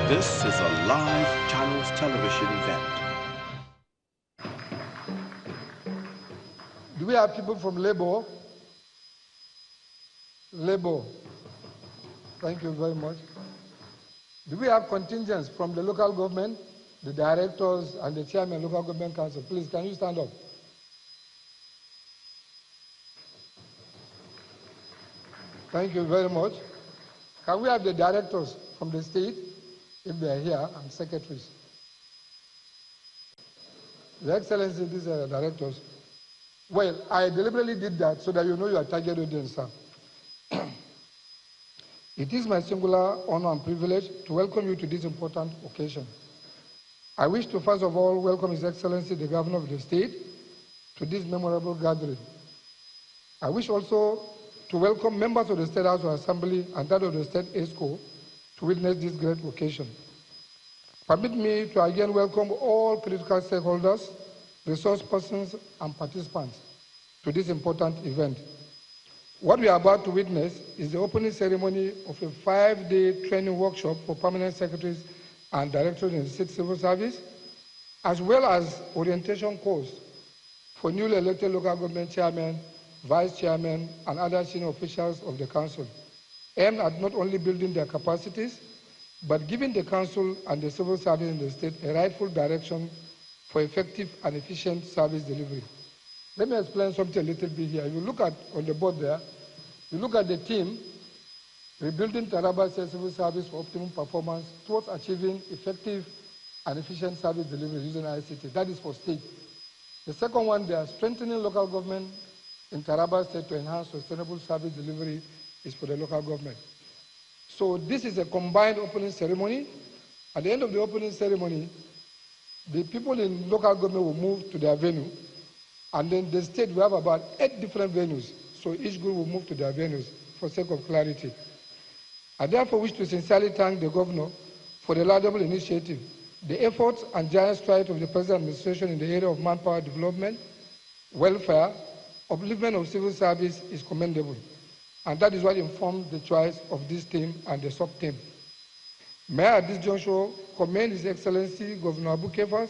This is a live Channels television event. Do we have people from Labour? Labour. Thank you very much. Do we have contingents from the local government, the directors and the chairman of the local government council? Please, can you stand up? Thank you very much. Can we have the directors from the state, if they are here, and secretaries? Your Excellency, these are the directors. Well, I deliberately did that so that you know your target audience, sir. It is my singular honor and privilege to welcome you to this important occasion. I wish to first of all welcome His Excellency, the Governor of the state, to this memorable gathering. I wish also to welcome members of the State House of Assembly and that of the State ESCO to witness this great occasion. Permit me to again welcome all critical stakeholders, resource persons, and participants to this important event. What we are about to witness is the opening ceremony of a 5-day training workshop for permanent secretaries and directors in the state civil service, as well as orientation course for newly elected local government chairmen, vice chairmen, and other senior officials of the council, aimed at not only building their capacities, but giving the council and the civil service in the state a rightful direction for effective and efficient service delivery. Let me explain something a little bit here. You look at on the board there, you look at the team, rebuilding Taraba civil service for optimum performance towards achieving effective and efficient service delivery using ICT. That is for state. The second one, they are strengthening local government in Taraba State to enhance sustainable service delivery is for the local government. So this is a combined opening ceremony. At the end of the opening ceremony, the people in local government will move to their venue, and then the state will have about 8 different venues. So each group will move to their venues for sake of clarity. I therefore wish to sincerely thank the governor for the laudable initiative. The efforts and giant strides of the present administration in the area of manpower development, welfare, upliftment of civil service is commendable, and that is what informed the choice of this team and the sub-team. May I at this juncture commend His Excellency Governor Abu Kefas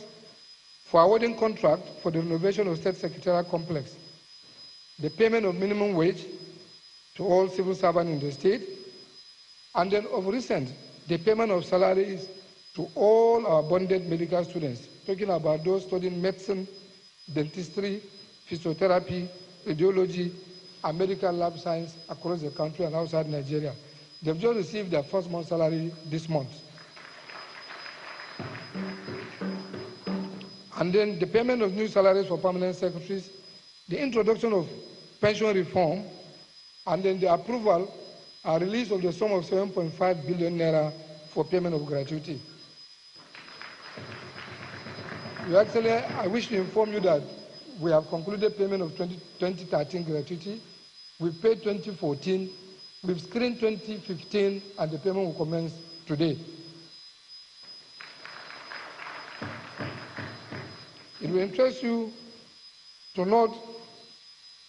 for awarding contract for the renovation of State Secretariat Complex, the payment of minimum wage to all civil servants in the state, and then of recent, the payment of salaries to all our bonded medical students, talking about those studying medicine, dentistry, physiotherapy, radiology, and medical lab science across the country and outside Nigeria. They've just received their first month's salary this month. And then the payment of new salaries for permanent secretaries, the introduction of pension reform, and then the approval and release of the sum of 7.5 billion naira for payment of gratuity. Your Excellency, I wish to inform you that we have concluded payment of 2013 gratuity. We've paid 2014, we've screened 2015, and the payment will commence today. It will interest you to note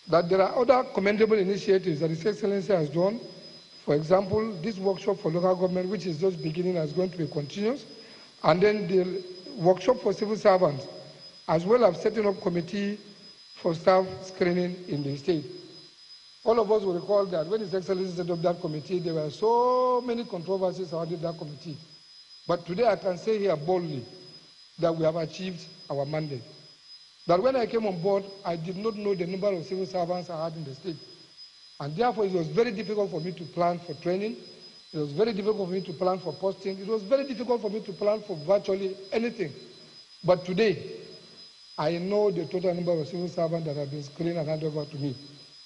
that there are other commendable initiatives that His Excellency has done. For example, this workshop for local government, which is just beginning, is going to be continuous, and then the workshop for civil servants, as well as setting up committee for staff screening in the state. All of us will recall that when His Excellency set up that committee, there were so many controversies surrounding that committee. But today I can say here boldly that we have achieved our mandate. That when I came on board, I did not know the number of civil servants I had in the state. And therefore, it was very difficult for me to plan for training. It was very difficult for me to plan for posting. It was very difficult for me to plan for virtually anything. But today, I know the total number of civil servants that have been screened and handed over to me.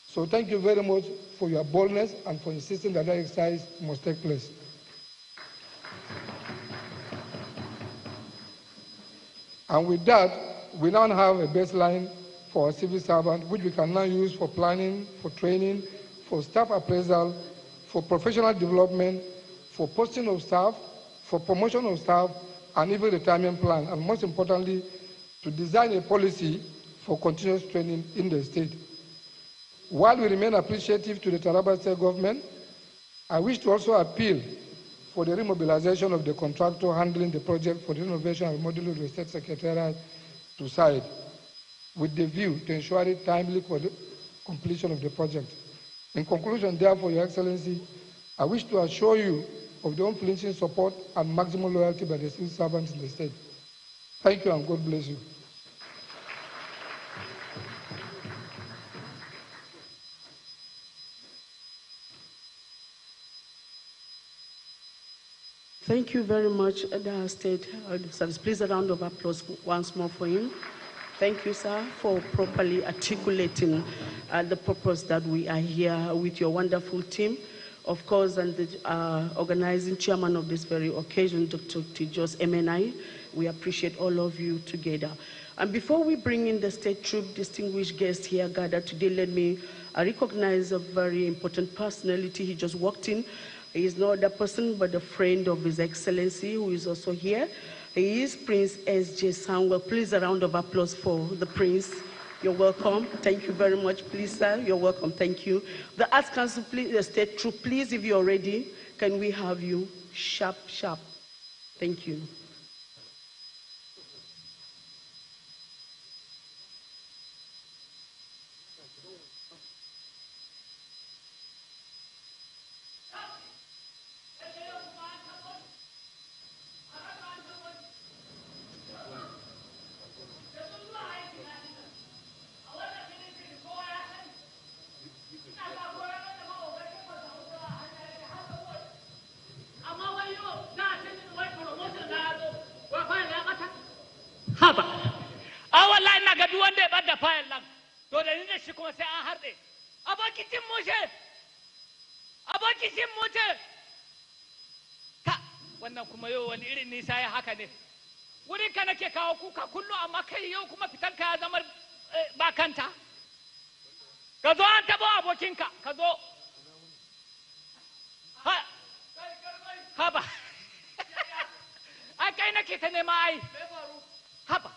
So thank you very much for your boldness and for insisting that that exercise must take place. And with that, we now have a baseline for our civil servants, which we can now use for planning, for training, for staff appraisal, for professional development, for posting of staff, for promotion of staff, and even retirement plan, and most importantly, to design a policy for continuous training in the state. While we remain appreciative to the Taraba State government, I wish to also appeal for the remobilization of the contractor handling the project for the renovation of modular of the State Secretariat to side, with the view to ensure it timely completion of the project. In conclusion, therefore, Your Excellency, I wish to assure you of the unflinching support and maximum loyalty by the civil servants in the state. Thank you and God bless you. Thank you very much, the State Service. Please a round of applause once more for him. Thank you, sir, for properly articulating the purpose that we are here with your wonderful team. Of course, and the organizing chairman of this very occasion, Dr. Tijos MNI. We appreciate all of you together. And before we bring in the state troop distinguished guests here gathered today, let me recognize a very important personality. He just walked in. He is no other person but a friend of His Excellency, who is also here. He is Prince S.J. Samuel. Please a round of applause for the Prince. You're welcome. Thank you very much, please, sir. You're welcome. Thank you. The Arts Council, please, the state troop, please, if you're ready, can we have you? Sharp, sharp. Thank you. Haba, a wallahi na ga duk wanda ya bada fayil nan, to da ni da shi kuma sai an harɗe. Abokin mushe, ta wannan kuma yau wani irin nisa ya haka ne. Wurin ka nake kawo kuka kullum amma kai yau kuma fitan ka ya zama bakanta. Ka zo an taɓa abokinka, ka zo. Haba, ai kai nake ta nema ai. Haba,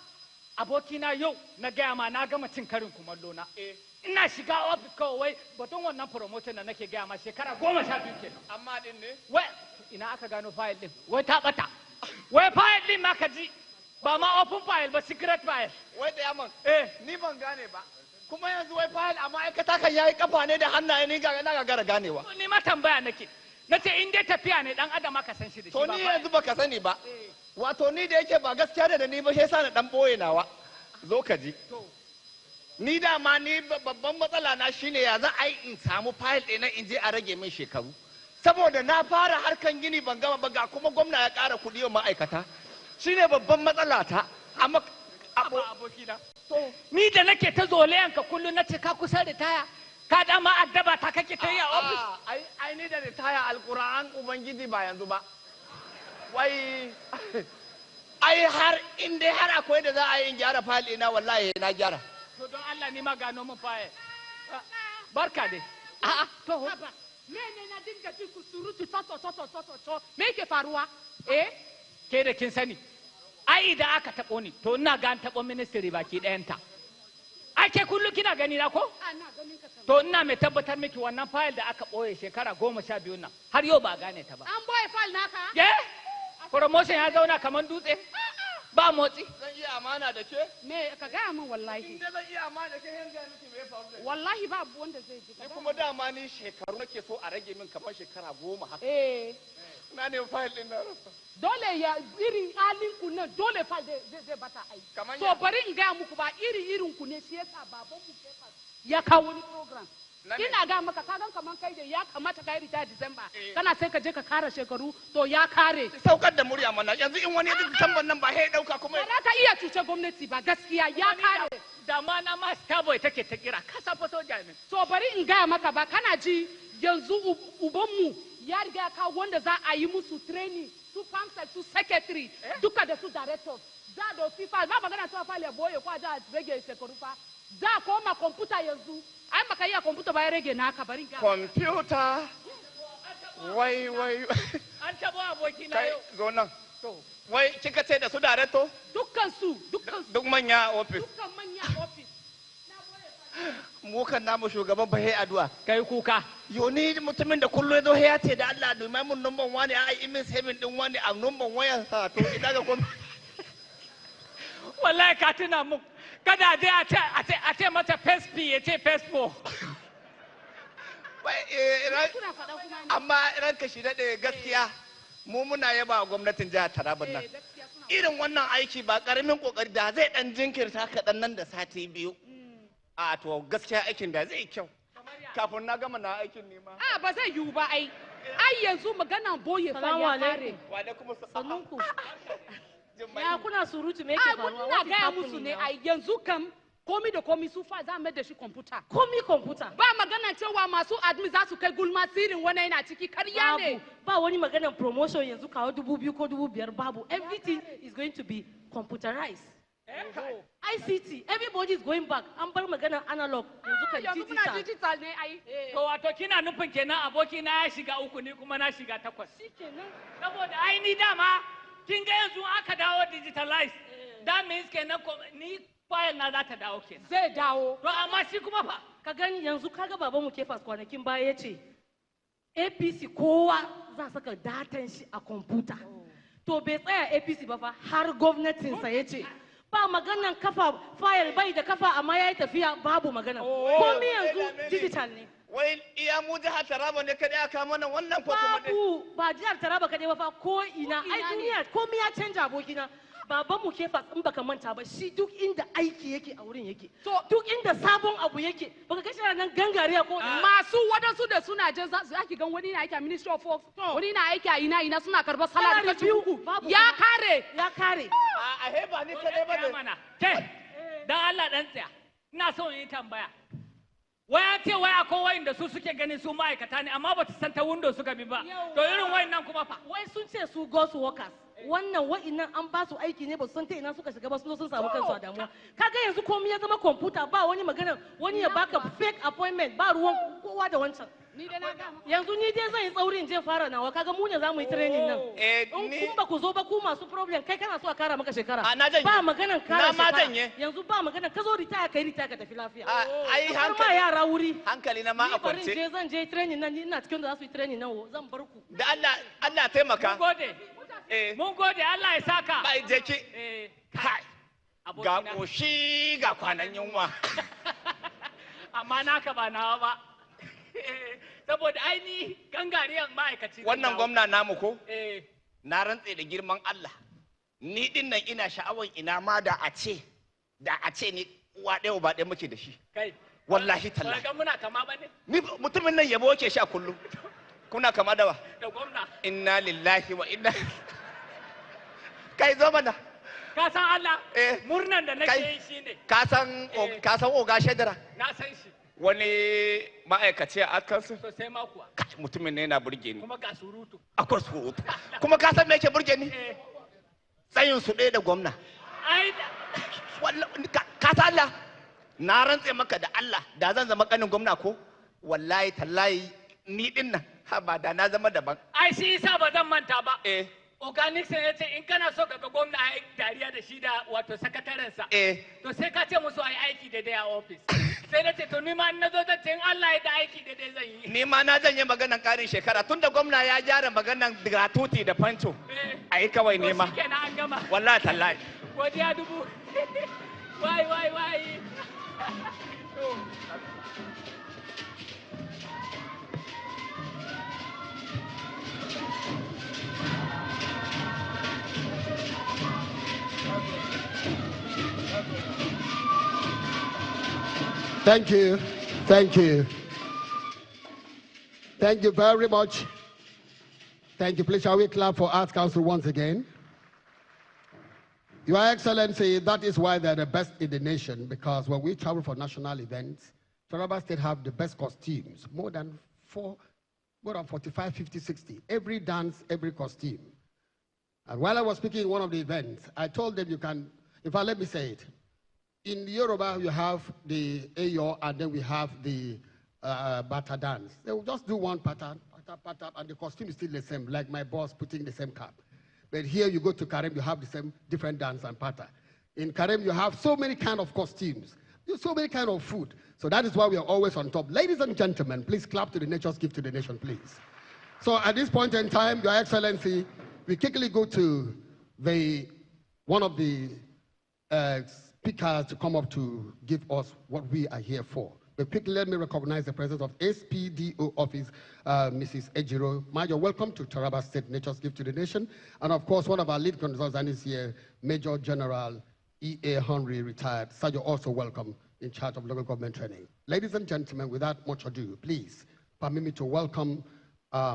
abokina yau na gaya ma na gama cin karin kumallo na. Ina shiga ofis kawai batun wannan promotion da nake gaya ma shekara 12 kenan. Amma din ne? Wai ina aka gano file din? Wai ta bata. Wai file din ma ka ji ba ma open file ba secret file. Wai da yaman. Ni ban gane ba. Kuma yanzu wai file a ma'aikata kan yayi kafa ne da hannaye ni ga na gara ganewa. Ni ma tambaya nake. Nace in dai tafiya ne dan adam aka san shi da shi ba. To ni yanzu baka sani ba. Wato ni da yake ba gaskiya da ni ba shi yasa na dan boye nawa. Zo ka ji. Ni da ma ni babban matsala na shine ya za a yi in samu file ɗina in je a rage min shekaru. Saboda na fara harkan gini ban gama ba ga kuma gwamna ya ƙara kuɗi wa ma'aikata. Shine babban matsala ta. Amma abokina. To ni da nake ta zolayan ka kullun nace ka kusa da taya. Ka da ma addaba ta kake ta yi a office. Ai ni da ritaya alquran ubangiji ba yanzu ba. Wai ai har in dai har akwai da za a yi gyara file ina wallahi na gyara. To don Allah ni ma gano mun file. Barka dai. A'a to Haba, me na dinga jin ku surutu to me yake faruwa? Ke da kin sani. Ai idan aka taɓo ni to ina ga an taɓo ministry baki ɗayanta. Ai ke kullu kina gani na ko? Ana ganin ka To ina mai tabbatar miki wannan file da aka ɓoye shekara 12 nan har yau ba gane ta ba. An boye file naka? Promotion ya zauna kamar dutse? Ba motsi. Zan iya amana da ke? Me ka gaya min wallahi. Inda zan iya amana da ke yan gaya miki me ya faru da Wallahi ba abu wanda zai ji. ni kuma dama ni shekaru nake so a rage min kamar shekara 10 haka. Na ne file din na rasa. Dole ya irin halin ku nan dole file zai bata ai. So bari in gaya muku ba irin ku ne shi yasa baban mu ya kawo wani program. Ina ga maka ka gan kaman kai da ya kamata ka yi rita December kana sai ka je ka kara shekaru to ya kare saukar da murya mana yanzu in wani ya ji tamban nan ba sai dauka kuma ba ka iya cuce gwamnati ba gaskiya ya kare da ma na ma starboy take ta kira ka safa soja ne to bari in ga maka ba kana ji yanzu uban mu ya riga ka wanda za a yi musu training su pamsel su secretary duka da su directors za da FIFA ba magana ta fale boye ko da rage shekaru fa za koma computer yanzu ai maka iya computer ba ya rage naka bari ga computer wai an tabo aboki na kai zo nan to wai kika ce da su director dukkan su duk manya office dukkan manya office mu kan namu shugaban fa addu'a kai kuka yo ni mutumin da kullu yazo ya ce da Allah domin mun numban wani ai imin saving din wani a numban wayan sa to ina ga gwamnati wallahi ka tuna mu kada dai a ce mata fespi ya ce fespo amma ranka shi daɗe gaskiya mu muna yaba gwamnatin jihar Taraba nan irin wannan aiki ba karamin kokari da zai dan jinkirta kaɗan nan da sati biyu a to gaskiya aikin da zai kyau kafin na gama na aikin nema a ba zai yiwu ba ai yanzu maganan boye fa ya kare wa da kuma sannunku ya kuna surutu me yake faruwa muna gaya musu ne ai yanzu kam komi da komi su fa za mu da shi kwamfuta kwamfuta ba magana cewa masu admin za su kai gulma sirrin wani yana ciki karya ne ba wani maganan promotion yanzu kawo 2,000 ko 5,000 babu everything is going to be computerized ICT everybody is going back an bar maganan analog yanzu kan digital ne ai to wato kina nufin kenan aboki na ya shiga 3 ni kuma na shiga 8 shikenan saboda ai ni dama kin ga yanzu aka dawo digitalize that means kenan ni file na za ta dawo kenan zai dawo to amma shi kuma fa ka gani yanzu kaga babanmu Kefas kwanakin baya yace APC kowa za saka datan shi a kwamfuta to bai tsaya APC ba fa har gwamnatinsa yace ba maganan kafa file bai da kafa amma yayi tafiya babu magana komai yanzu digital ne wai iya mu jihar Taraba ne kadai aka mana wannan ko kuma babu ba jihar Taraba kadai ba fa ko ina ai duniya komai ya canja abokina babanmu Kefas in baka manta ba shi duk inda aiki yake a wurin yake duk inda sabon abu yake baka kashe nan gangariya ko masu wadansu da suna je za ki gan wani na aiki a Ministry of Works wani na aiki a ina suna karbar salary ta uku ya kare a heba ni kadai ba mana ke dan Allah dan tsaya ina so in yi tambaya waya ce waya ko wayin da su suke ganin su ma'aikata ne amma ba su san ta window suka bi ba to irin wayin nan kuma fa wai sun ce su ghost workers wannan wa'innan an ba su aiki ne ba su san ta ina suka shiga ba sun samu kansu a damuwa kaga yanzu komai ya zama kwamfuta ba wani magana wani ya baka fake appointment ba ruwan kowa da wancan yanzu ni dai zan yi tsaurin je fara nawa kaga mu ne za mu yi training nan in kun ba ku zo ba ku masu problem kai kana so a kara maka shekara ba maganan kara shekara yanzu ba maganan ka zo ritaya kai ritaya ka tafi lafiya ai hankali ma yara wuri hankali na ma a kwance ni zan je training nan ni ina cikin da za su yi training nan zan bar ku da Allah taimaka mun gode Allah ya saka bai je ki kai ga koshi ga kwanan yunwa amma naka ba nawa ba saboda aini gangariyan ma'aikaci wannan gwamna namu ko na rantse da girman Allah ni din nan ina sha'awan ina ma da a ce ni uwa ɗaya ba ɗaya muke da shi kai wallahi tallahi ga muna kama ba ne ni mutumin nan yabo ke sha kullum kuna kama da wa da gwamna inna lillahi wa inna kai zo mana ka san Allah murnan da nake yi shine ka san oga shedara na san shi wani ma'aikaci a kansu sosai ma kuwa mutumin ne yana burge ni kuma ga surutu akwai surutu kuma ka san me yake burge ni tsayin su ɗaya da gwamna ai ka san Allah na rantse maka da Allah da zan zama kanin gwamna ko wallahi tallahi ni din nan ba da na zama daban ai shi yasa ba zan manta ba organic sai ya ce in kana so ka ga gwamna ai dariya da shi da wato sakatarensa to sai ka ce musu ai aiki daidai a office sai na ce to ni ma in nazo zan ce in Allah ya da aiki daidai zan yi ni ma na zan yi maganan karin shekara tunda gwamna ya gyara maganan gratuity da fanto ai kawai ne ma shikenan an gama wallahi tallahi godiya dubu wai Thank you. Thank you. Thank you very much. Thank you. Please, shall we clap for Arts Council once again? Your Excellency, that is why they're the best in the nation, because when we travel for national events, Taraba State have the best costumes, more than 45, 50, 60. Every dance, every costume. And while I was speaking in one of the events, I told them you can, in fact, let me say it. In Yoruba, you have the Eyo, and then we have the Bata dance. They will just do one pattern, and the costume is still the same, like my boss putting the same cap. But here you go to Karem, you have the same different dance and pattern. In Karem, you have so many kind of costumes. There's so many kind of food. So that is why we are always on top. Ladies and gentlemen, please clap to the nature's gift to the nation, please. So at this point in time, Your Excellency, we quickly go to one of the speakers to come up to give us what we are here for. But quickly, let me recognize the presence of SPDO Office, Mrs. Ejiro. Major, welcome to Taraba State Nature's Gift to the Nation. And of course, one of our lead consultants here, Major General E.A. Henry, retired. Sergeant, also welcome, in charge of local government training. Ladies and gentlemen, without much ado, please permit me to welcome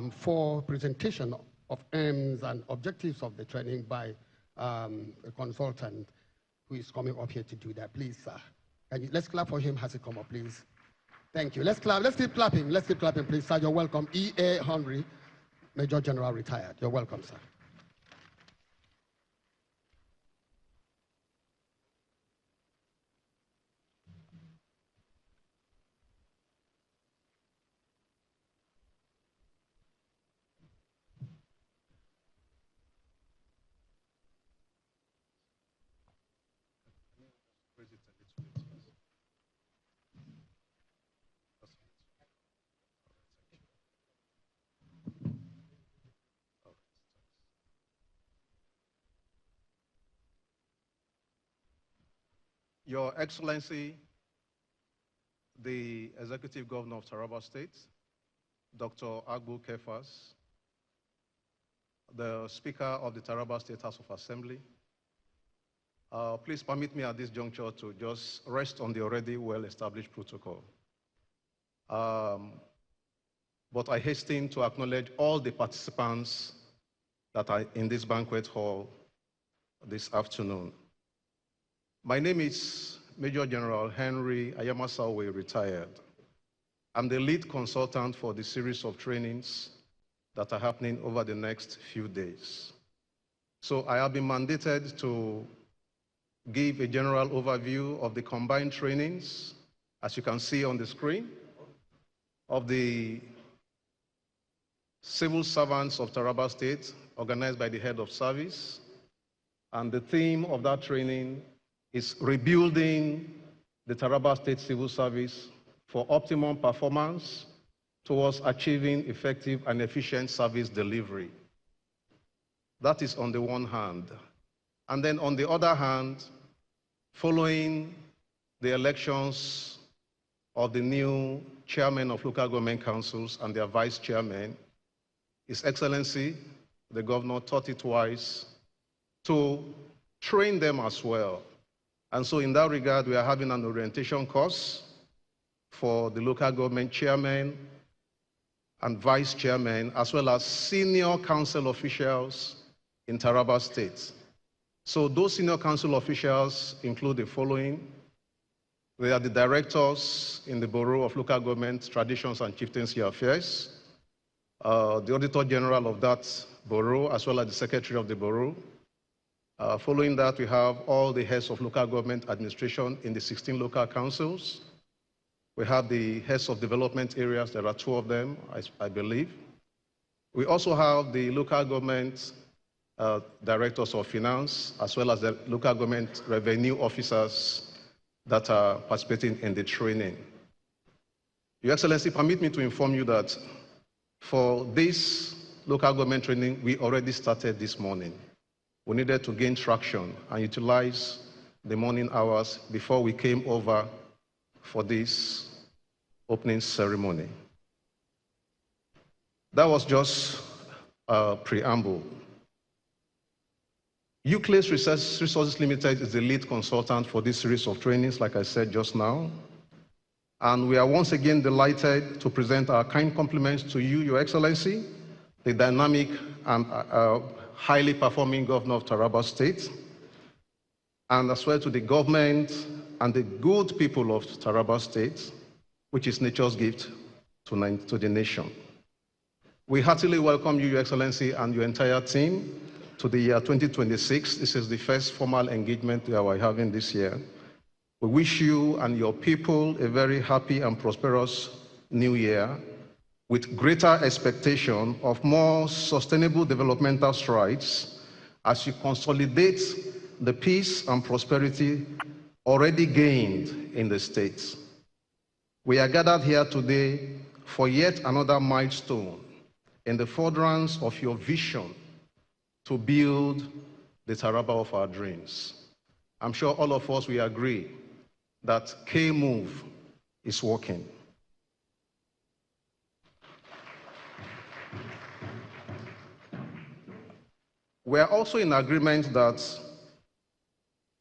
for presentation of aims and objectives of the training by a consultant who is coming up here to do that. Please, sir. Let's clap for him as he come up, please. Thank you. Let's clap. Let's keep clapping. Let's keep clapping, please. Sir, you're welcome. E.A. Henry, Major General, retired. You're welcome, sir. Your Excellency, the Executive Governor of Taraba State, Dr. Agbu Kefas, the Speaker of the Taraba State House of Assembly, please permit me at this juncture to just rest on the already well-established protocol. But I hasten to acknowledge all the participants that are in this banquet hall this afternoon. My name is Major General Henry Ayamasawe, retired. I'm the lead consultant for the series of trainings that are happening over the next few days. So I have been mandated to give a general overview of the combined trainings, as you can see on the screen, of the civil servants of Taraba State, organized by the head of service. And the theme of that training is rebuilding the Taraba State Civil Service for optimum performance towards achieving effective and efficient service delivery. That is on the one hand. And then on the other hand, following the elections of the new chairman of local government councils and their vice chairman, His Excellency, the governor, thought it wise to train them as well. And so in that regard, we are having an orientation course for the local government chairman and vice chairman, as well as senior council officials in Taraba State. So those senior council officials include the following. They are the directors in the Bureau of Local Government Traditions and Chieftaincy Affairs, the Auditor General of that Bureau, as well as the Secretary of the Bureau. Following that, we have all the heads of local government administration in the 16 local councils. We have the heads of development areas. There are 2 of them, I believe. We also have the local government directors of finance, as well as the local government revenue officers that are participating in the training. Your Excellency, permit me to inform you that for this local government training, we already started this morning. We needed to gain traction and utilize the morning hours before we came over for this opening ceremony. That was just a preamble. Euclid Resources Limited is the lead consultant for this series of trainings, like I said just now. And we are once again delighted to present our kind compliments to you, Your Excellency, the dynamic and highly performing governor of Taraba State, and as well to the government and the good people of Taraba State, which is nature's gift to the nation. We heartily welcome you, Your Excellency, and your entire team to the year 2026. This is the first formal engagement that we're having this year. We wish you and your people a very happy and prosperous new year, with greater expectation of more sustainable developmental strides as you consolidate the peace and prosperity already gained in the states. We are gathered here today for yet another milestone in the furtherance of your vision to build the Taraba of our dreams. I'm sure all of us will agree that K-Move is working. We are also in agreement that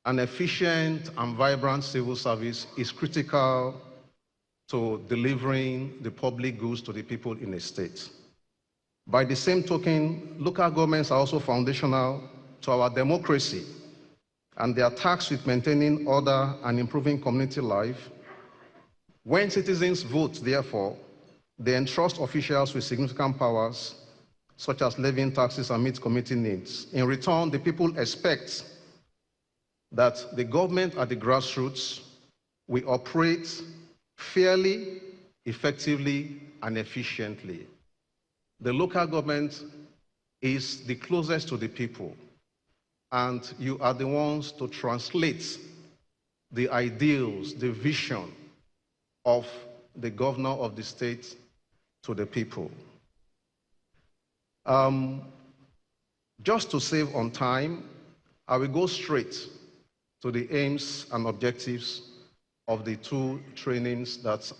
an efficient and vibrant civil service is critical to delivering the public goods to the people in a state. By the same token, local governments are also foundational to our democracy, and they are tasked with maintaining order and improving community life. When citizens vote, therefore, they entrust officials with significant powers, such as levying taxes and meet community needs. In return, the people expect that the government at the grassroots will operate fairly, effectively, and efficiently. The local government is the closest to the people, and you are the ones to translate the ideals, the vision of the governor of the state to the people. Just to save on time, I will go straight to the aims and objectives of the two trainings that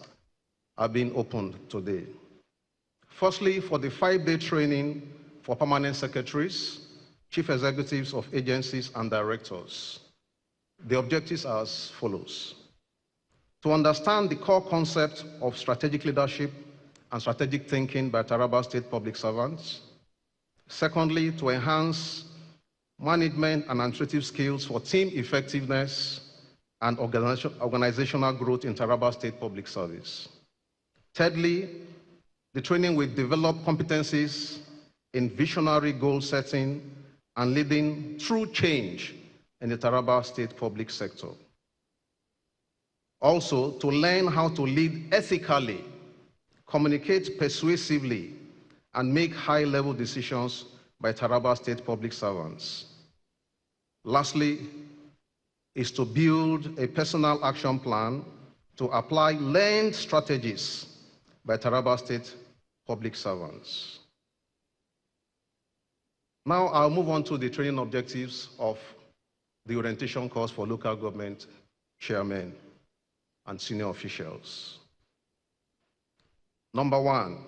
are being opened today. Firstly, for the 5-day training for permanent secretaries, chief executives of agencies and directors, the objectives are as follows: to understand the core concept of strategic leadership and strategic thinking by Taraba State public servants. Secondly, to enhance management and administrative skills for team effectiveness and organizational growth in Taraba State Public Service. Thirdly, the training will develop competencies in visionary goal setting and leading true change in the Taraba State public sector. Also, to learn how to lead ethically, communicate persuasively, and make high-level decisions by Taraba State public servants. Lastly, is to build a personal action plan to apply learned strategies by Taraba State public servants. Now I'll move on to the training objectives of the orientation course for local government chairmen and senior officials. Number 1,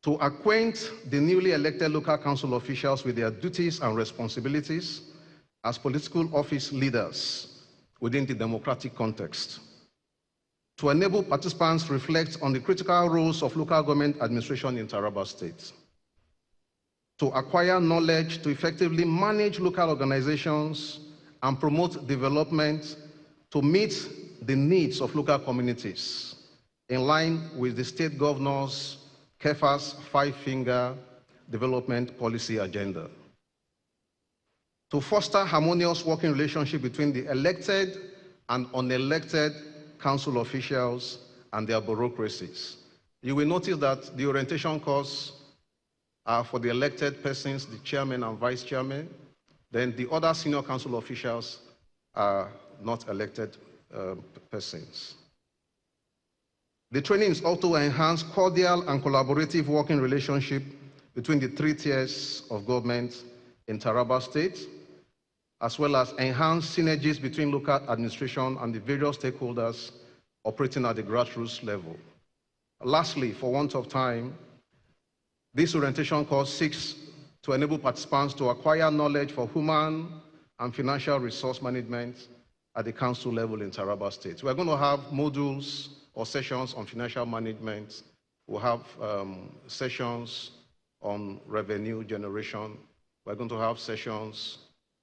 to acquaint the newly elected local council officials with their duties and responsibilities as political office leaders within the democratic context. To enable participants reflect on the critical roles of local government administration in Taraba State. To acquire knowledge to effectively manage local organizations and promote development to meet the needs of local communities in line with the state governor's KEFA's 5-finger development policy agenda. To foster harmonious working relationship between the elected and unelected council officials and their bureaucracies. You will notice that the orientation course are for the elected persons, the chairman and vice chairman. Then the other senior council officials are not elected persons. The training is also to enhance cordial and collaborative working relationship between the 3 tiers of government in Taraba State, as well as enhance synergies between local administration and the various stakeholders operating at the grassroots level. Lastly, for want of time, this orientation course seeks to enable participants to acquire knowledge for human and financial resource management at the council level in Taraba State. We're going to have modules or sessions on financial management. We'll have sessions on revenue generation. We're going to have sessions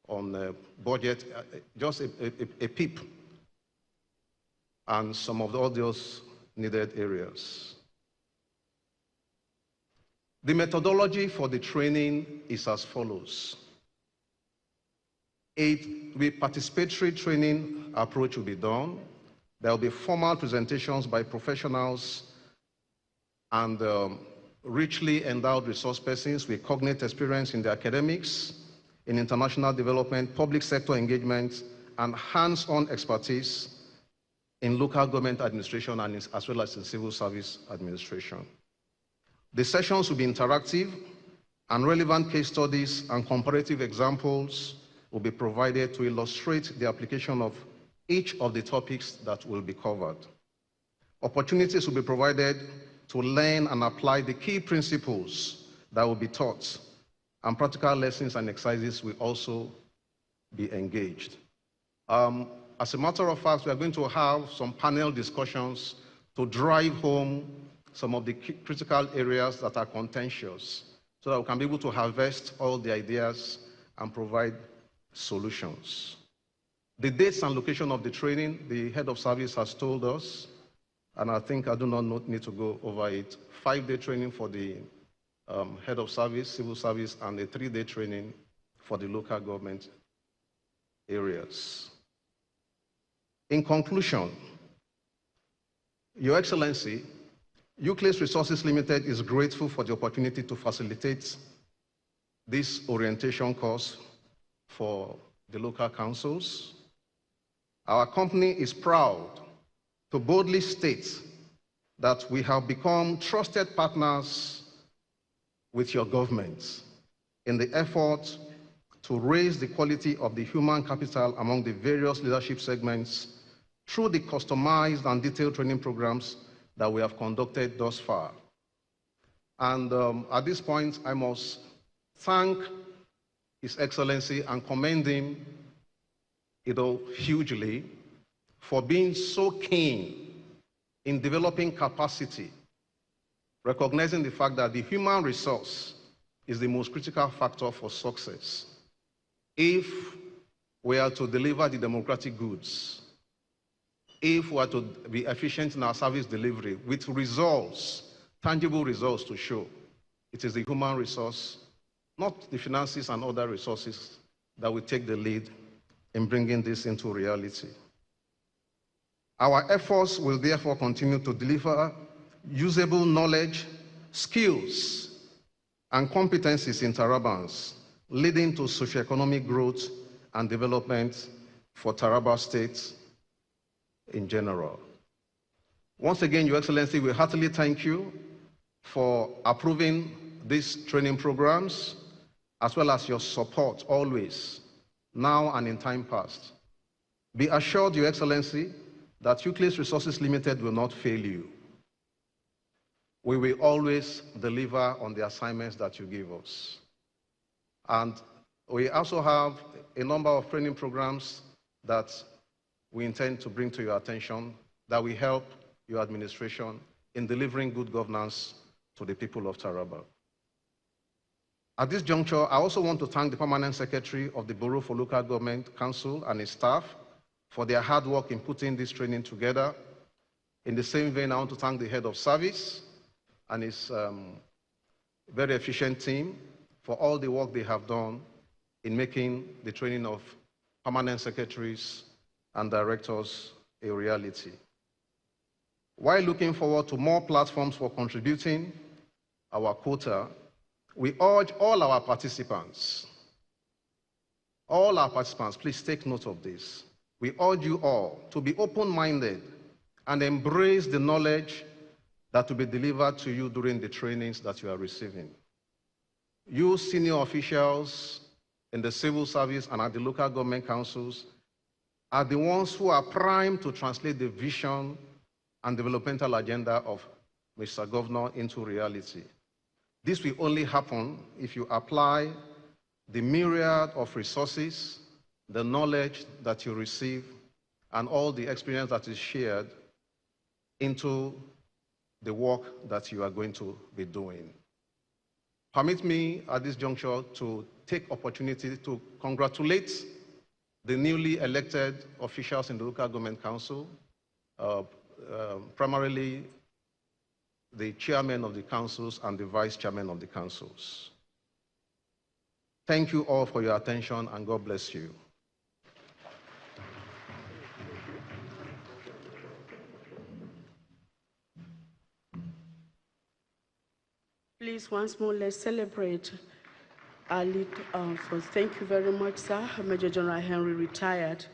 on budget, just a peep, and some of all those needed areas. The methodology for the training is as follows. A participatory training approach will be done. There will be formal presentations by professionals and richly endowed resource persons with cognate experience in the academics, in international development, public sector engagement, and hands-on expertise in local government administration and as well as in civil service administration. The sessions will be interactive, and relevant case studies and comparative examples will be provided to illustrate the application of each of the topics that will be covered. Opportunities will be provided to learn and apply the key principles that will be taught, and practical lessons and exercises will also be engaged. As a matter of fact, we are going to have some panel discussions to drive home some of the critical areas that are contentious, so that we can be able to harvest all the ideas and provide solutions. The dates and location of the training, the head of service has told us, and I think I do not need to go over it. 5-day training for the head of service, civil service, and a 3-day training for the local government areas. In conclusion, Your Excellency, Euclid Resources Limited is grateful for the opportunity to facilitate this orientation course for the local councils. Our company is proud to boldly state that we have become trusted partners with your government in the effort to raise the quality of the human capital among the various leadership segments through the customized and detailed training programs that we have conducted thus far. And at this point, I must thank His Excellency and commend him, hugely for being so keen in developing capacity, recognizing the fact that the human resource is the most critical factor for success. If we are to deliver the democratic goods, if we are to be efficient in our service delivery with results, tangible results to show, it is the human resource, not the finances and other resources, that will take the lead in bringing this into reality. Our efforts will therefore continue to deliver usable knowledge, skills, and competencies in Tarabans, leading to socioeconomic growth and development for Taraba State in general. Once again, Your Excellency, we heartily thank you for approving these training programs, as well as your support always, now and in time past. Be assured, Your Excellency, that Euclid Resources Limited will not fail you. We will always deliver on the assignments that you give us. And we also have a number of training programs that we intend to bring to your attention that will help your administration in delivering good governance to the people of Taraba. At this juncture, I also want to thank the Permanent Secretary of the Bureau for Local Government Council and his staff for their hard work in putting this training together. In the same vein, I want to thank the head of service and his very efficient team for all the work they have done in making the training of permanent secretaries and directors a reality. While looking forward to more platforms for contributing our quota, we urge all our participants, please take note of this. We urge you all to be open-minded and embrace the knowledge that will be delivered to you during the trainings that you are receiving. You senior officials in the civil service and at the local government councils are the ones who are primed to translate the vision and developmental agenda of Mr. Governor into reality. This will only happen if you apply the myriad of resources, the knowledge that you receive, and all the experience that is shared into the work that you are going to be doing. Permit me at this juncture to take opportunity to congratulate the newly elected officials in the local government council, primarily the chairman of the councils and the vice chairman of the councils. Thank you all for your attention, and God bless you. Please, once more, let's celebrate our lead force. Thank you very much, sir. Major General Henry, retired.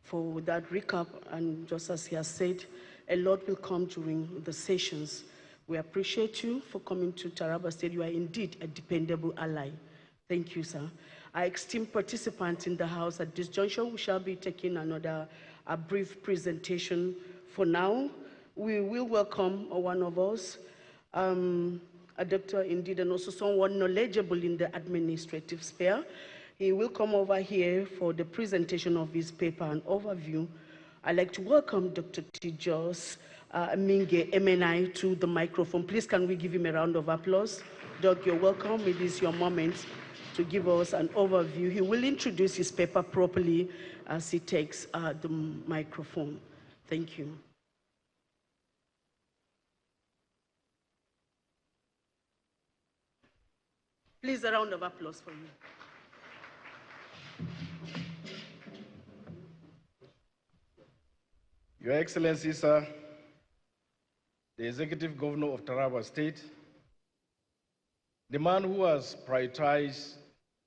for that recap. And just as he has said, a lot will come during the sessions. We appreciate you for coming to Taraba State. You are indeed a dependable ally. Thank you, sir. Our esteemed participants in the House, at this juncture, we shall be taking a brief presentation. For now, we will welcome one of us, a doctor indeed, and also someone knowledgeable in the administrative sphere. He will come over here for the presentation of his paper and overview. I'd like to welcome Dr. Tijos Minge MNI to the microphone. Please, can we give him a round of applause? Doc, you're welcome. It is your moment to give us an overview. He will introduce his paper properly as he takes the microphone. Thank you. Please, a round of applause for you. Your Excellency, sir, the Executive Governor of Taraba State, the man who has prioritized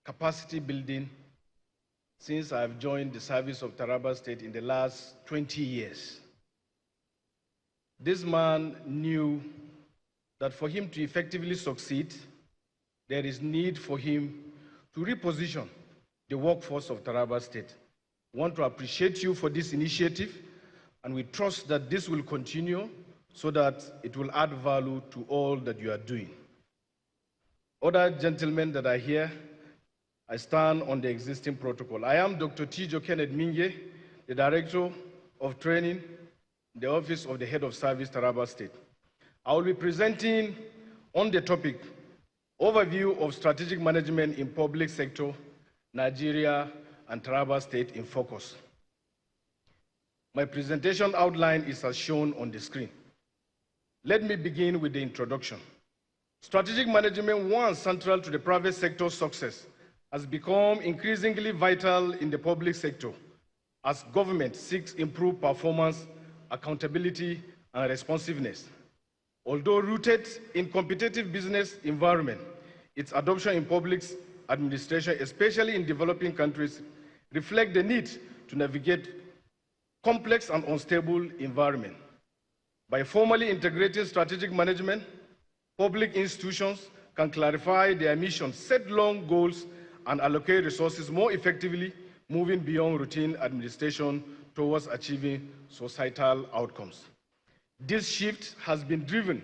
capacity building since I've joined the service of Taraba State in the last 20 years. This man knew that for him to effectively succeed, there is need for him to reposition the workforce of Taraba State. I want to appreciate you for this initiative, and we trust that this will continue so that it will add value to all that you are doing. Other gentlemen that are here, I stand on the existing protocol. I am Dr. Tijo Kenneth Minge, the Director of Training, the Office of the Head of Service, Taraba State. I will be presenting on the topic, Overview of Strategic Management in Public Sector, Nigeria and Taraba State in Focus. My presentation outline is as shown on the screen. Let me begin with the introduction. Strategic management, once central to the private sector's success, has become increasingly vital in the public sector as government seeks improved performance, accountability, and responsiveness. Although rooted in competitive business environment, its adoption in public administration, especially in developing countries, reflect the need to navigate complex and unstable environment. By formally integrating strategic management, public institutions can clarify their mission, set long goals, and allocate resources more effectively, moving beyond routine administration towards achieving societal outcomes. This shift has been driven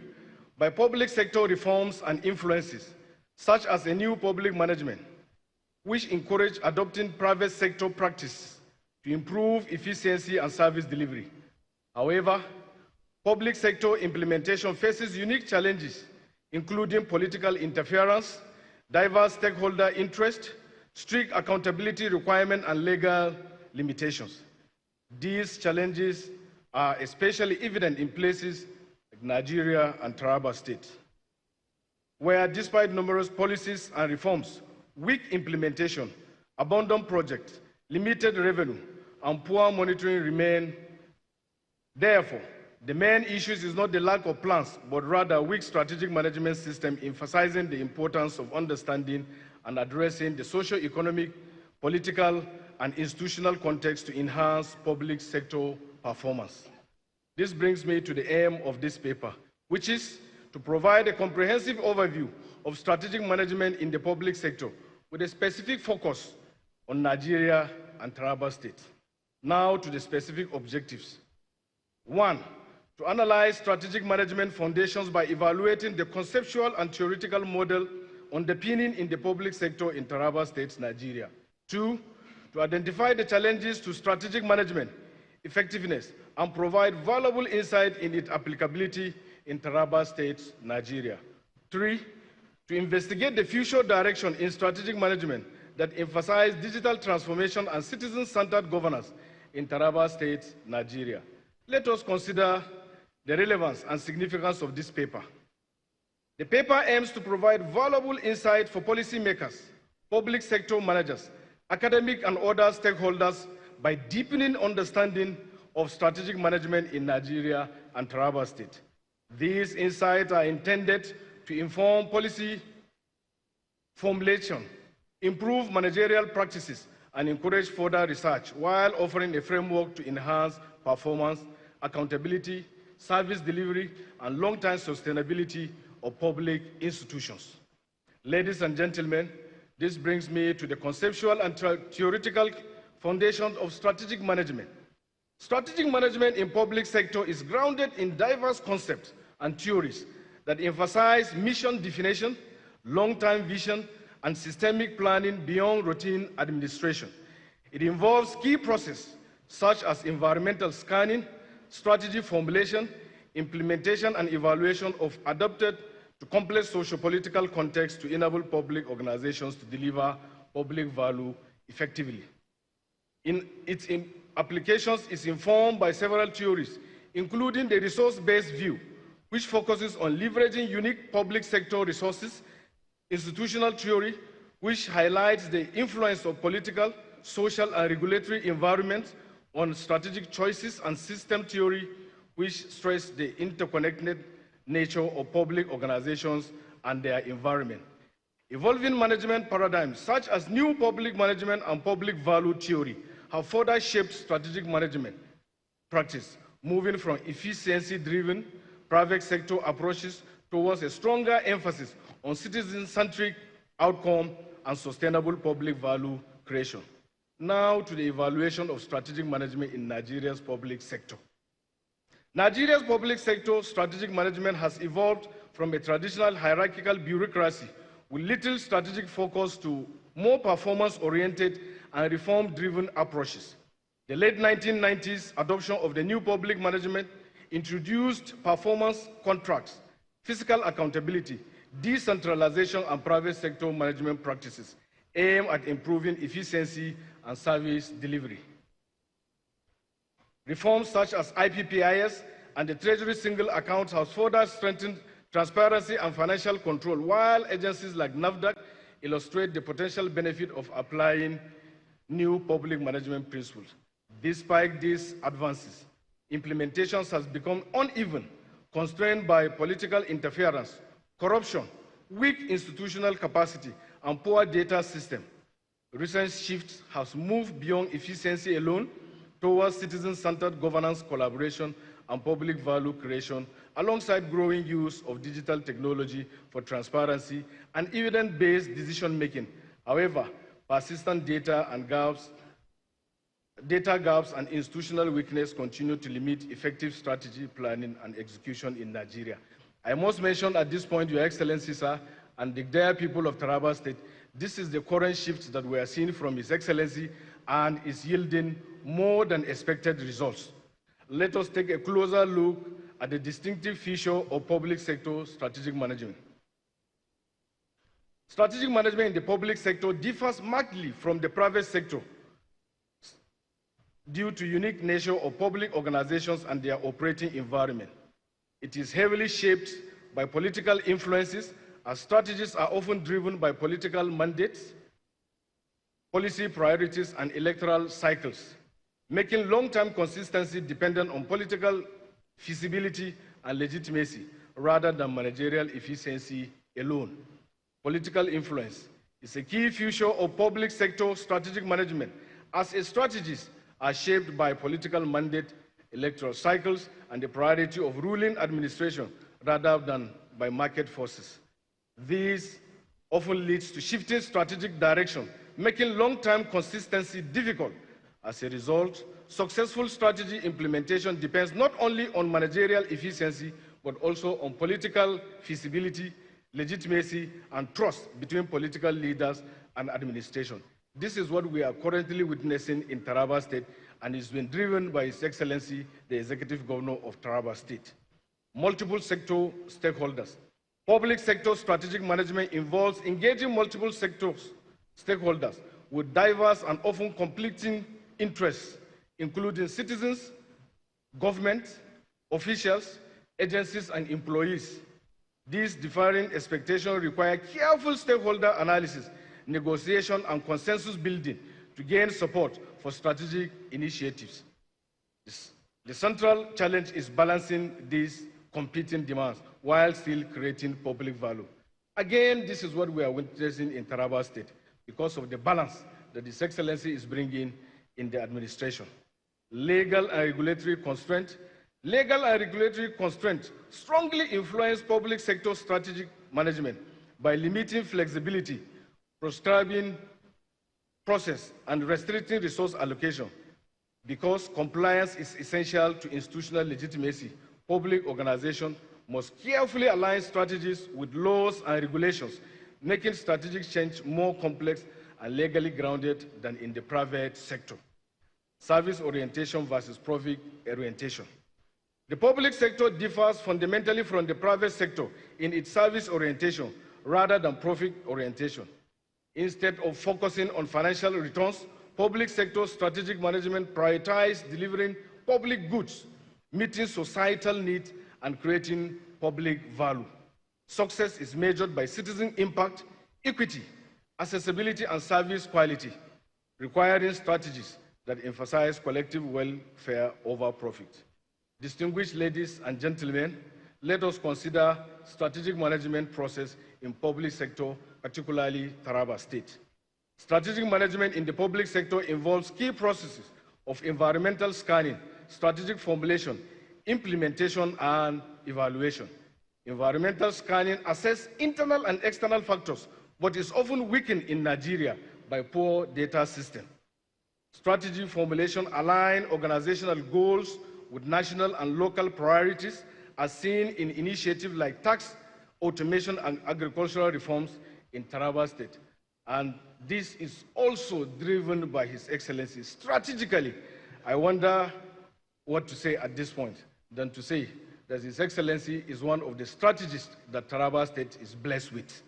by public sector reforms and influences, such as a new public management, which encourage adopting private sector practice to improve efficiency and service delivery. However, public sector implementation faces unique challenges, including political interference, diverse stakeholder interest, strict accountability requirements, and legal limitations. These challenges are especially evident in places like Nigeria and Taraba State, where despite numerous policies and reforms, weak implementation, abandoned projects, limited revenue, and poor monitoring remain. Therefore, the main issue is not the lack of plans, but rather a weak strategic management system, emphasizing the importance of understanding and addressing the socio-economic, political, and institutional context to enhance public sector performance. This brings me to the aim of this paper, which is to provide a comprehensive overview of strategic management in the public sector with a specific focus on Nigeria and Taraba State. Now to the specific objectives. 1, to analyze strategic management foundations by evaluating the conceptual and theoretical model underpinning in the public sector in Taraba State, Nigeria. 2, to identify the challenges to strategic management effectiveness and provide valuable insight in its applicability in Taraba State, Nigeria. 3, to investigate the future direction in strategic management that emphasize digital transformation and citizen-centered governance in Taraba State, Nigeria. Let us consider the relevance and significance of this paper. The paper aims to provide valuable insight for policymakers, public sector managers, academic and other stakeholders by deepening understanding of strategic management in Nigeria and Taraba State. These insights are intended to inform policy formulation, improve managerial practices, and encourage further research while offering a framework to enhance performance, accountability, service delivery, and long-term sustainability of public institutions. Ladies and gentlemen, this brings me to the conceptual and theoretical foundations of strategic management. Strategic management in public sector is grounded in diverse concepts and theories that emphasize mission definition, long-term vision, and systemic planning beyond routine administration. It involves key processes such as environmental scanning, strategy formulation, implementation, and evaluation of adapted to complex socio-political contexts to enable public organizations to deliver public value effectively. Its applications is informed by several theories, including the resource-based view, which focuses on leveraging unique public sector resources, institutional theory, which highlights the influence of political, social, and regulatory environments on strategic choices, and system theory, which stress the interconnected nature of public organizations and their environment. Evolving management paradigms, such as new public management and public value theory, have further shaped strategic management practice, moving from efficiency-driven private sector approaches towards a stronger emphasis on citizen-centric outcome and sustainable public value creation. Now to the evaluation of strategic management in Nigeria's public sector. Nigeria's public sector strategic management has evolved from a traditional hierarchical bureaucracy with little strategic focus to more performance-oriented and reform-driven approaches. The late 1990s adoption of the new public management introduced performance contracts, fiscal accountability, decentralization, and private sector management practices aimed at improving efficiency and service delivery. Reforms such as IPPIS and the Treasury Single Account has further strengthened transparency and financial control, while agencies like NAFDAC illustrate the potential benefit of applying new public management principles. Despite these advances, implementation has become uneven, constrained by political interference, corruption, weak institutional capacity, and poor data system. Recent shifts have moved beyond efficiency alone towards citizen-centered governance, collaboration, and public value creation, alongside growing use of digital technology for transparency and evidence-based decision-making. However, persistent data gaps and institutional weakness continue to limit effective strategy planning and execution in Nigeria. I must mention at this point, Your Excellency, sir, and the dear people of Taraba State, this is the current shift that we are seeing from His Excellency and is yielding more than expected results. Let us take a closer look at the distinctive feature of public sector strategic management. Strategic management in the public sector differs markedly from the private sector due to unique nature of public organizations and their operating environment. It is heavily shaped by political influences, as strategies are often driven by political mandates, policy priorities, and electoral cycles, making long-term consistency dependent on political feasibility and legitimacy rather than managerial efficiency alone. Political influence is a key feature of public sector strategic management, as its strategies are shaped by political mandate, electoral cycles, and the priority of ruling administration rather than by market forces. This often leads to shifting strategic direction, making long-term consistency difficult. As a result, successful strategy implementation depends not only on managerial efficiency, but also on political feasibility, legitimacy, and trust between political leaders and administration. This is what we are currently witnessing in Taraba State, and is being driven by His Excellency, the Executive Governor of Taraba State. Multiple sector stakeholders. Public sector strategic management involves engaging multiple stakeholders with diverse and often conflicting interests, including citizens, government, officials, agencies, and employees. These differing expectations require careful stakeholder analysis, negotiation, and consensus building to gain support for strategic initiatives. The central challenge is balancing these competing demands while still creating public value. Again, this is what we are witnessing in Taraba State because of the balance that His Excellency is bringing in the administration. Legal and regulatory constraint. Legal and regulatory constraint strongly influence public sector strategic management by limiting flexibility, prescribing process, and restricting resource allocation. Because compliance is essential to institutional legitimacy, public organizations must carefully align strategies with laws and regulations, making strategic change more complex and legally grounded than in the private sector. Service orientation versus profit orientation. The public sector differs fundamentally from the private sector in its service orientation rather than profit orientation. Instead of focusing on financial returns, public sector strategic management prioritizes delivering public goods, meeting societal needs, and creating public value. Success is measured by citizen impact, equity, accessibility, and service quality, requiring strategies that emphasize collective welfare over profit. Distinguished ladies and gentlemen, let us consider strategic management process in public sector, particularly Taraba State. Strategic management in the public sector involves key processes of environmental scanning, strategic formulation, implementation, and evaluation. Environmental scanning assesses internal and external factors, but is often weakened in Nigeria by poor data system. Strategy formulation aligns organizational goals with national and local priorities as seen in initiatives like tax, automation, and agricultural reforms in Taraba State. And this is also driven by His Excellency. Strategically, I wonder what to say at this point than to say that His Excellency is one of the strategists that Taraba State is blessed with.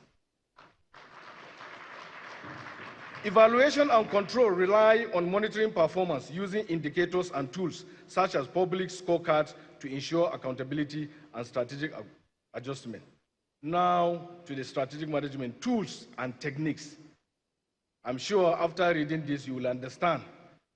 Evaluation and control rely on monitoring performance using indicators and tools such as public scorecards to ensure accountability and strategic adjustment. Now to the strategic management tools and techniques. I'm sure after reading this, you will understand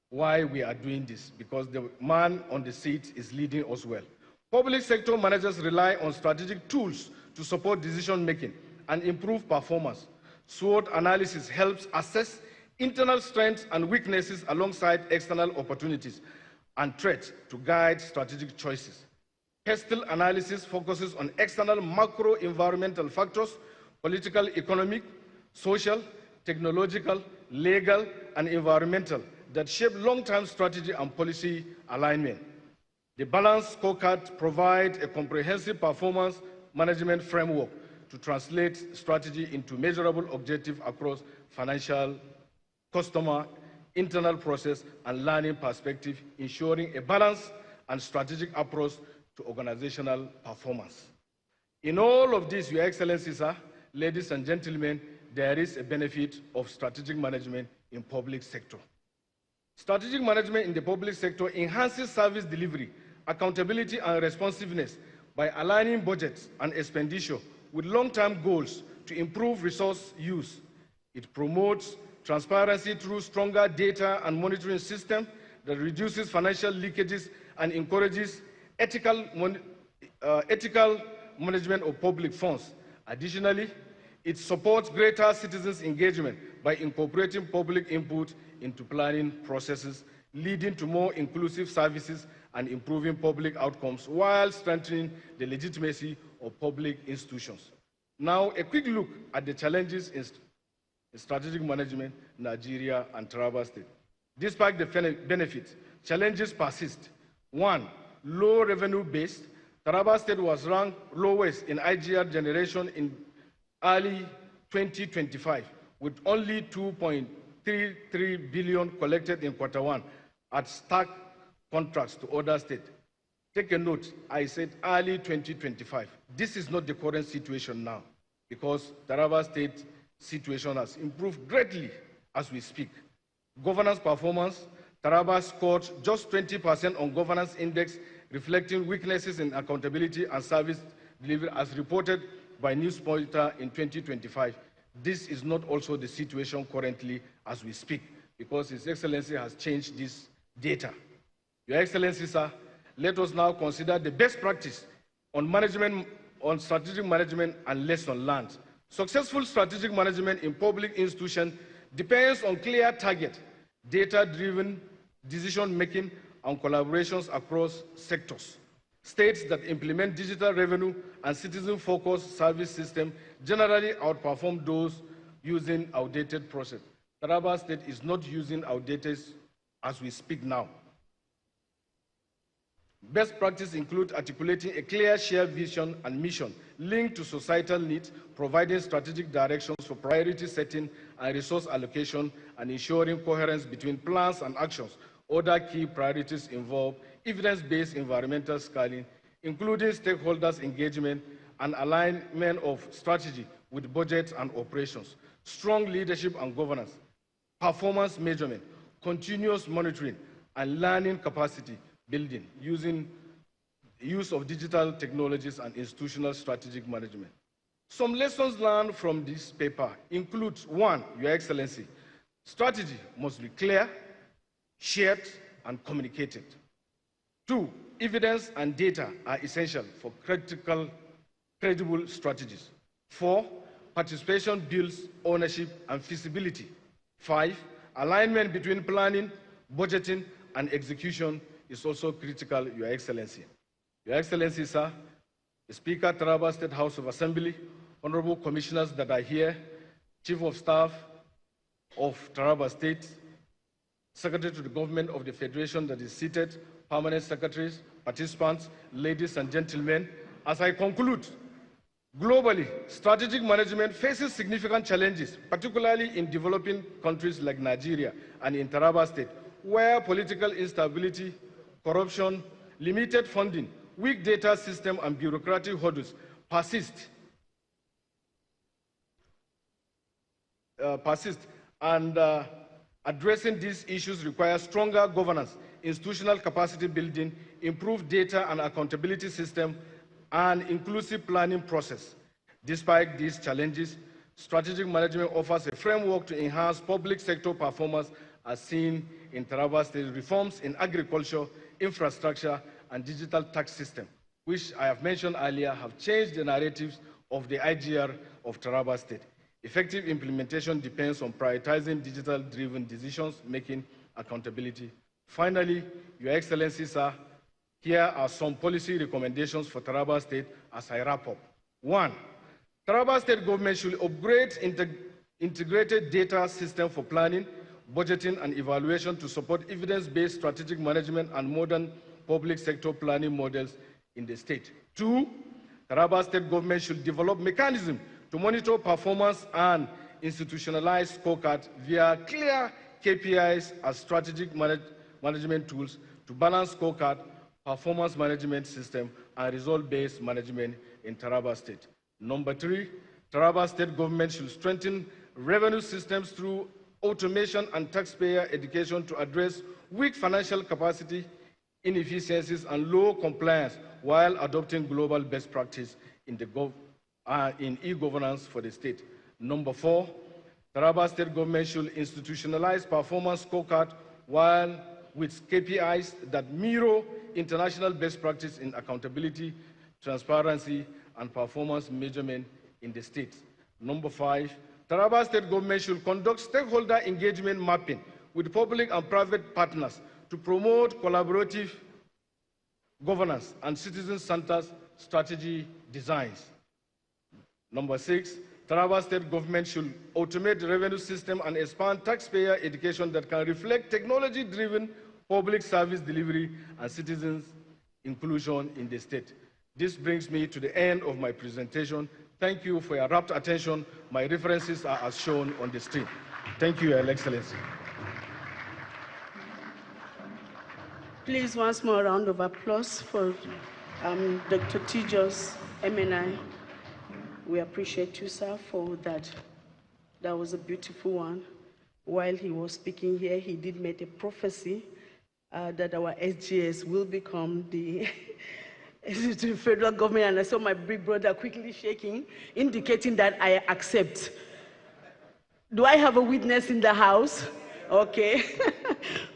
why we are doing this, because the man on the seat is leading us well. Public sector managers rely on strategic tools to support decision-making and improve performance. SWOT analysis helps assess internal strengths and weaknesses alongside external opportunities and threats to guide strategic choices. PESTEL analysis focuses on external macro-environmental factors, political, economic, social, technological, legal, and environmental that shape long-term strategy and policy alignment. The balanced scorecard provides a comprehensive performance management framework to translate strategy into measurable objectives across financial, customer, internal process, and learning perspective, ensuring a balanced and strategic approach to organizational performance. In all of this, Your Excellencies, sir, ladies and gentlemen, there is a benefit of strategic management in public sector. Strategic management in the public sector enhances service delivery, accountability, and responsiveness by aligning budgets and expenditure with long-term goals to improve resource use. It promotes transparency through stronger data and monitoring system that reduces financial leakages and encourages ethical management of public funds. Additionally, it supports greater citizens' engagement by incorporating public input into planning processes, leading to more inclusive services and improving public outcomes while strengthening the legitimacy of public institutions. Now, a quick look at the challenges in strategic management, Nigeria and Taraba State. Despite the benefits, challenges persist. One, low revenue base. Taraba State was ranked lowest in IGR generation in early 2025, with only 2.33 billion collected in Q1 at stark contrast to other states. Take a note, I said early 2025. This is not the current situation now, because Taraba State situation has improved greatly as we speak. Governance performance, Taraba scored just 20% on governance index, reflecting weaknesses in accountability and service delivery as reported by Newspointer in 2025. This is not also the situation currently as we speak, because His Excellency has changed this data. Your Excellency, sir, let us now consider the best practice on strategic management and lessons learned. Successful strategic management in public institutions depends on clear target, data-driven decision-making, and collaborations across sectors. States that implement digital revenue and citizen-focused service systems generally outperform those using outdated process. Taraba State is not using outdated as we speak now. Best practice include articulating a clear shared vision and mission linked to societal needs, providing strategic directions for priority setting and resource allocation, and ensuring coherence between plans and actions. Other key priorities involve evidence-based environmental scaling, including stakeholders' engagement and alignment of strategy with budgets and operations, strong leadership and governance, performance measurement, continuous monitoring, and learning capacity building using use of digital technologies and institutional strategic management. Some lessons learned from this paper include: 1, Your Excellency, strategy must be clear, shared, and communicated. 2, evidence and data are essential for credible strategies. 4, participation builds ownership and feasibility. 5, alignment between planning, budgeting, and execution is also critical, Your Excellency. Your Excellency, sir, the Speaker, Taraba State House of Assembly, honorable commissioners that are here, Chief of Staff of Taraba State, Secretary to the Government of the Federation that is seated, permanent secretaries, participants, ladies and gentlemen, as I conclude, globally, strategic management faces significant challenges, particularly in developing countries like Nigeria and in Taraba State, where political instability, corruption, limited funding, weak data system, and bureaucratic hurdles persist. Addressing these issues requires stronger governance, institutional capacity building, improved data and accountability system, and inclusive planning process. Despite these challenges, strategic management offers a framework to enhance public sector performance as seen in Taraba State. Reforms in agriculture, infrastructure, and digital tax system, which I have mentioned earlier, have changed the narratives of the IGR of Taraba State. Effective implementation depends on prioritizing digital-driven decisions-making accountability. Finally, Your Excellency, sir, here are some policy recommendations for Taraba State as I wrap up. 1, Taraba State government should upgrade integrated data system for planning, budgeting, and evaluation to support evidence-based strategic management and modern public sector planning models in the state. 2, Taraba State government should develop mechanisms to monitor performance and institutionalize scorecards via clear KPIs as strategic management tools to balance scorecard, performance management system, and result-based management in Taraba State. Number 3, Taraba State government should strengthen revenue systems through automation and taxpayer education to address weak financial capacity, inefficiencies, and low compliance while adopting global best practice in e-governance for the state. Number 4, Taraba State government should institutionalize performance scorecard while with KPIs that mirror international best practice in accountability, transparency, and performance measurement in the state. Number 5, Taraba State government should conduct stakeholder engagement mapping with public and private partners to promote collaborative governance and citizen-centered strategy designs. Number 6, Taraba State government should automate the revenue system and expand taxpayer education that can reflect technology-driven public service delivery and citizens' inclusion in the state. This brings me to the end of my presentation. Thank you for your rapt attention. My references are as shown on the screen. Thank you, Your Excellency. Please, once more, a round of applause for Dr. Tijos MNI. We appreciate you, sir, for that. That was a beautiful one. While he was speaking here, he did make a prophecy that our SGS will become the federal government, and I saw my big brother quickly shaking, indicating that I accept. Do I have a witness in the house? Okay.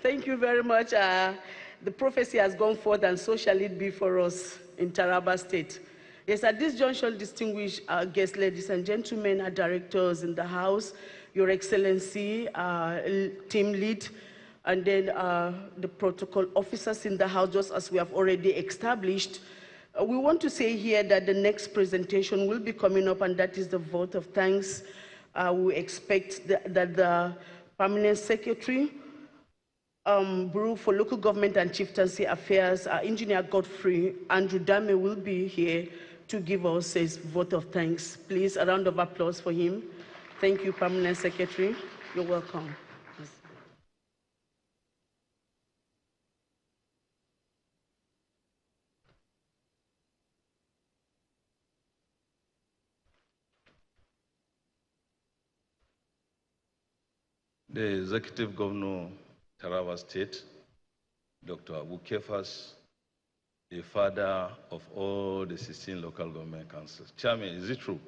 Thank you very much. The prophecy has gone forth, and so shall it be for us in Taraba State. Yes, at this juncture, distinguished guests, ladies and gentlemen, our directors in the house, Your Excellency, team lead, and then the protocol officers in the House, just as we have already established. We want to say here that the next presentation will be coming up, and that is the vote of thanks. We expect that the Permanent Secretary, Bureau for Local Government and Chieftaincy Affairs, Engineer Godfrey Andrew Dame, will be here to give us his vote of thanks. Please, a round of applause for him. Thank you, Permanent Secretary. You're welcome. The Executive Governor, Taraba State, Dr. Abu Kefas, the father of all the 16 local government councils. Chairman, is it true?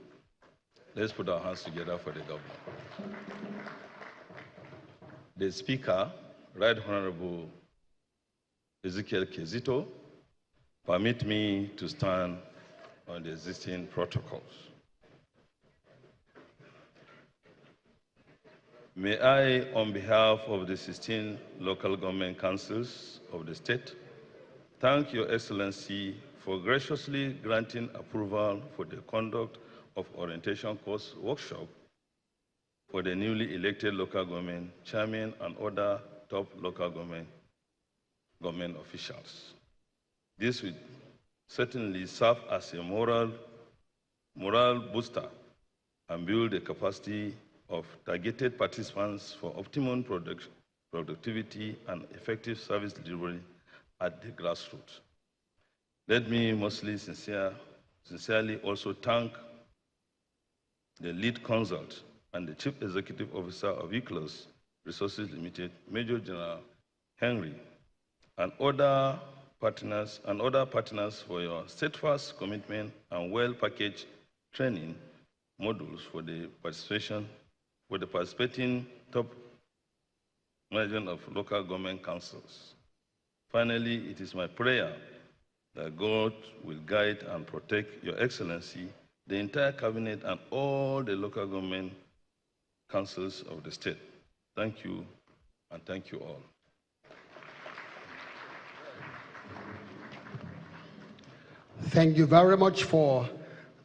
Let's put our hands together for the governor. The Speaker, Right Honorable Ezekiel Kezito, permit me to stand on the existing protocols. May I, on behalf of the 16 local government councils of the state, thank Your Excellency for graciously granting approval for the conduct of orientation course workshop for the newly elected local government chairman and other top local government officials. This will certainly serve as a moral booster and build the capacity of targeted participants for optimum productivity and effective service delivery at the grassroots. Let me mostly sincerely also thank the lead consult and the Chief Executive Officer of ECLOS Resources Limited, Major General Henry, and other partners for your steadfast commitment and well-packaged training modules for the participating top management of local government councils. Finally, it is my prayer that God will guide and protect Your Excellency, the entire cabinet, and all the local government councils of the state. Thank you, and thank you all. Thank you very much for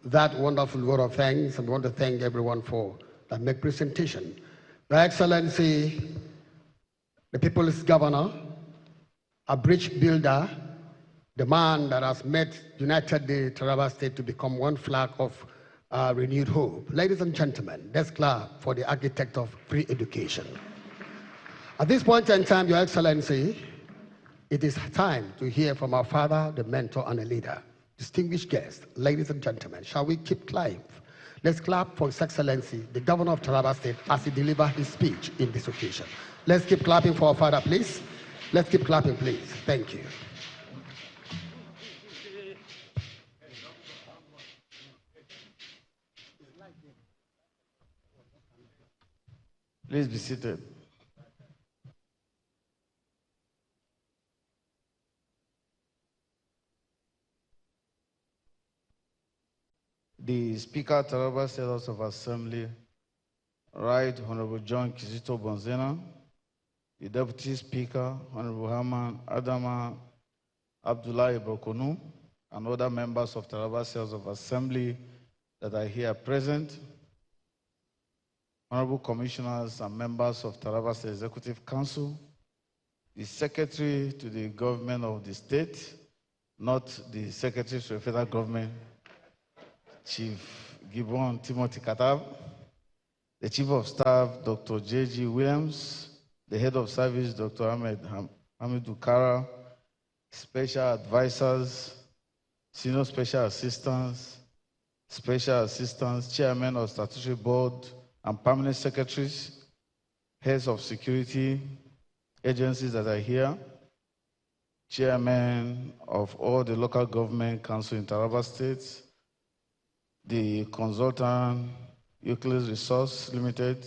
that wonderful word of thanks. I want to thank everyone for that presentation. Your Excellency, the People's Governor, a bridge builder, the man that has united the Taraba State to become one flag of renewed hope. Ladies and gentlemen, let's clap for the architect of free education. At this point in time, Your Excellency, it is time to hear from our father, the mentor and the leader. Distinguished guests, ladies and gentlemen, shall we keep clapping? Let's clap for His Excellency, the Governor of Taraba State, as he delivers his speech in this occasion. Let's keep clapping for our father, please. Let's keep clapping, please. Thank you. Please be seated. The Speaker, Taraba State House of Assembly, Right Honorable John Kizito Bonzena, the Deputy Speaker, Honorable Herman Adama Abdullah Ibrokonu, and other members of Taraba State House of Assembly that are here present, Honorable Commissioners and members of Taraba State Executive Council, the Secretary to the Government of the State, not the Secretary to the Federal Government, Chief Gibbon Timothy Katab, the Chief of Staff, Dr. J.G. Williams, the Head of Service, Dr. Ahmed Hamidou Kara, Special Advisors, Senior Special Assistants, Chairman of Statutory Board, and Permanent Secretaries, Heads of Security agencies that are here, Chairman of all the local government council in Taraba State, the consultant, Euclid Resource Limited,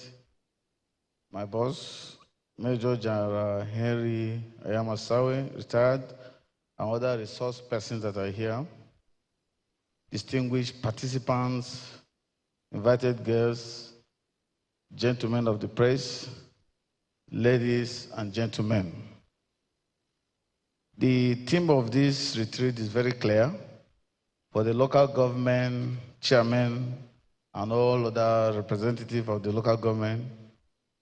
my boss, Major General Henry Ayamasawe, retired, and other resource persons that are here, distinguished participants, invited guests, gentlemen of the press, ladies and gentlemen. The theme of this retreat is very clear. For the local government chairman and all other representatives of the local government,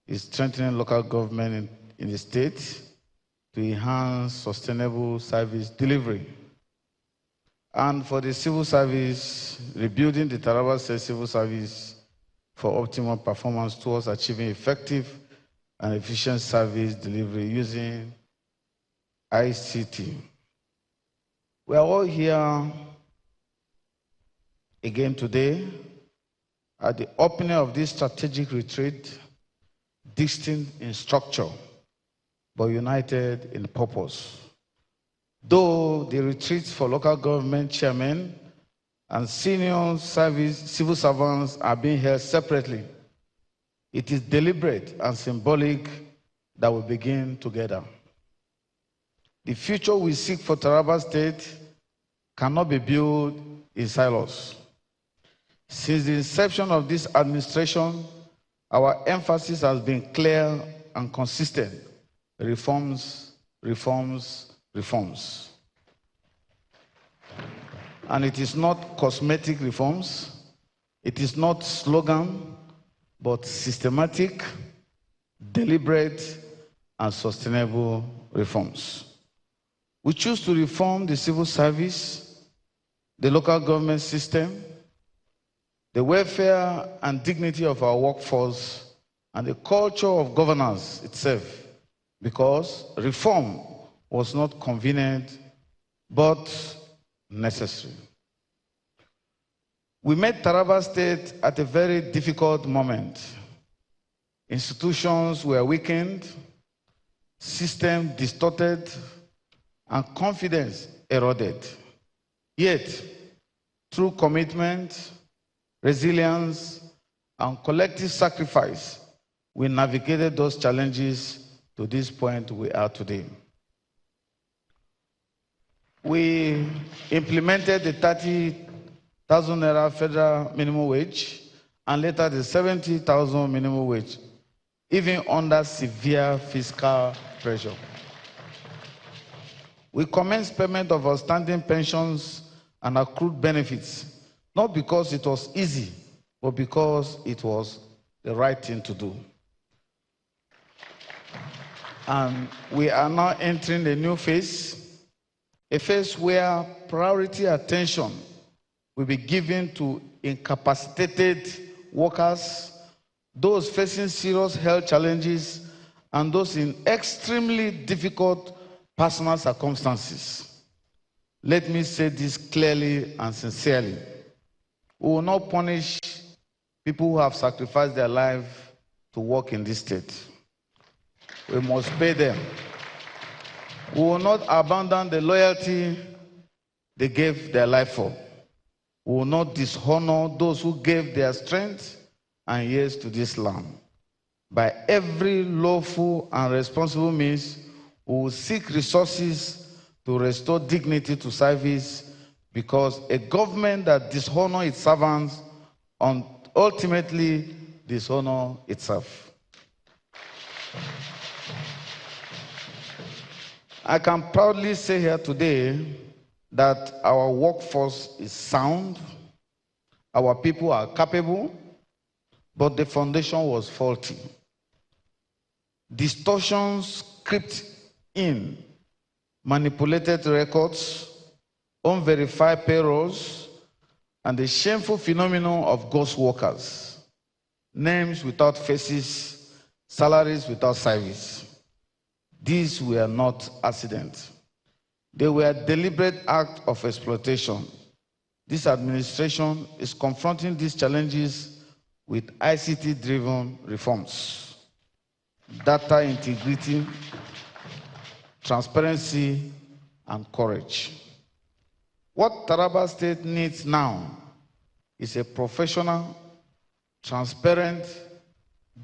is strengthening local government in the state to enhance sustainable service delivery. And for the civil service, rebuilding the Taraba State civil service for optimal performance towards achieving effective and efficient service delivery using ICT. We are all here again today at the opening of this strategic retreat, distinct in structure, but united in purpose. Though the retreats for local government chairmen and senior civil servants are being held separately, it is deliberate and symbolic that we begin together. The future we seek for Taraba State cannot be built in silos. Since the inception of this administration, our emphasis has been clear and consistent. Reforms, reforms, reforms. And it is not cosmetic reforms. It is not slogan, but systematic, deliberate, and sustainable reforms. We choose to reform the civil service, the local government system, the welfare and dignity of our workforce, and the culture of governance itself, because reform was not convenient, but necessary. We met Taraba State at a very difficult moment. Institutions were weakened, system distorted, and confidence eroded. Yet, through commitment, resilience, and collective sacrifice, we navigated those challenges to this point we are today. We implemented the 30,000 naira federal minimum wage and later the 70,000 minimum wage, even under severe fiscal pressure. We commenced payment of outstanding pensions and accrued benefits, not because it was easy, but because it was the right thing to do. And we are now entering a new phase, a phase where priority attention will be given to incapacitated workers, those facing serious health challenges, and those in extremely difficult personal circumstances. Let me say this clearly and sincerely. We will not punish people who have sacrificed their life to work in this state. We must pay them. We will not abandon the loyalty they gave their life for. We will not dishonor those who gave their strength and years to this land. By every lawful and responsible means, we will seek resources to restore dignity to service, because a government that dishonors its servants ultimately dishonors itself. I can proudly say here today that our workforce is sound, our people are capable, but the foundation was faulty. Distortions crept in, manipulated records, unverified payrolls, and the shameful phenomenon of ghost workers, names without faces, salaries without service. These were not accidents. They were deliberate acts of exploitation. This administration is confronting these challenges with ICT-driven reforms, data integrity, transparency, and courage. What Taraba State needs now is a professional, transparent,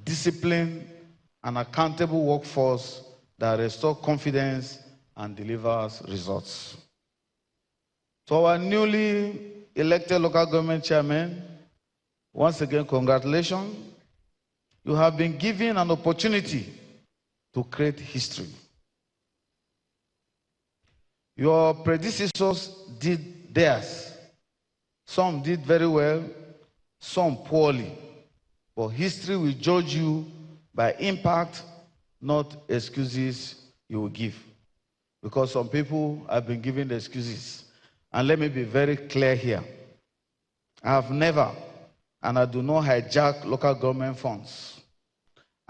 disciplined, and accountable workforce that restores confidence and delivers results. To our newly elected local government chairman, once again, congratulations. You have been given an opportunity to create history. Your predecessors did theirs. Some did very well, some poorly. But history will judge you by impact, not excuses you will give. Because some people have been given the excuses. And let me be very clear here. I have never, and I do not hijack local government funds.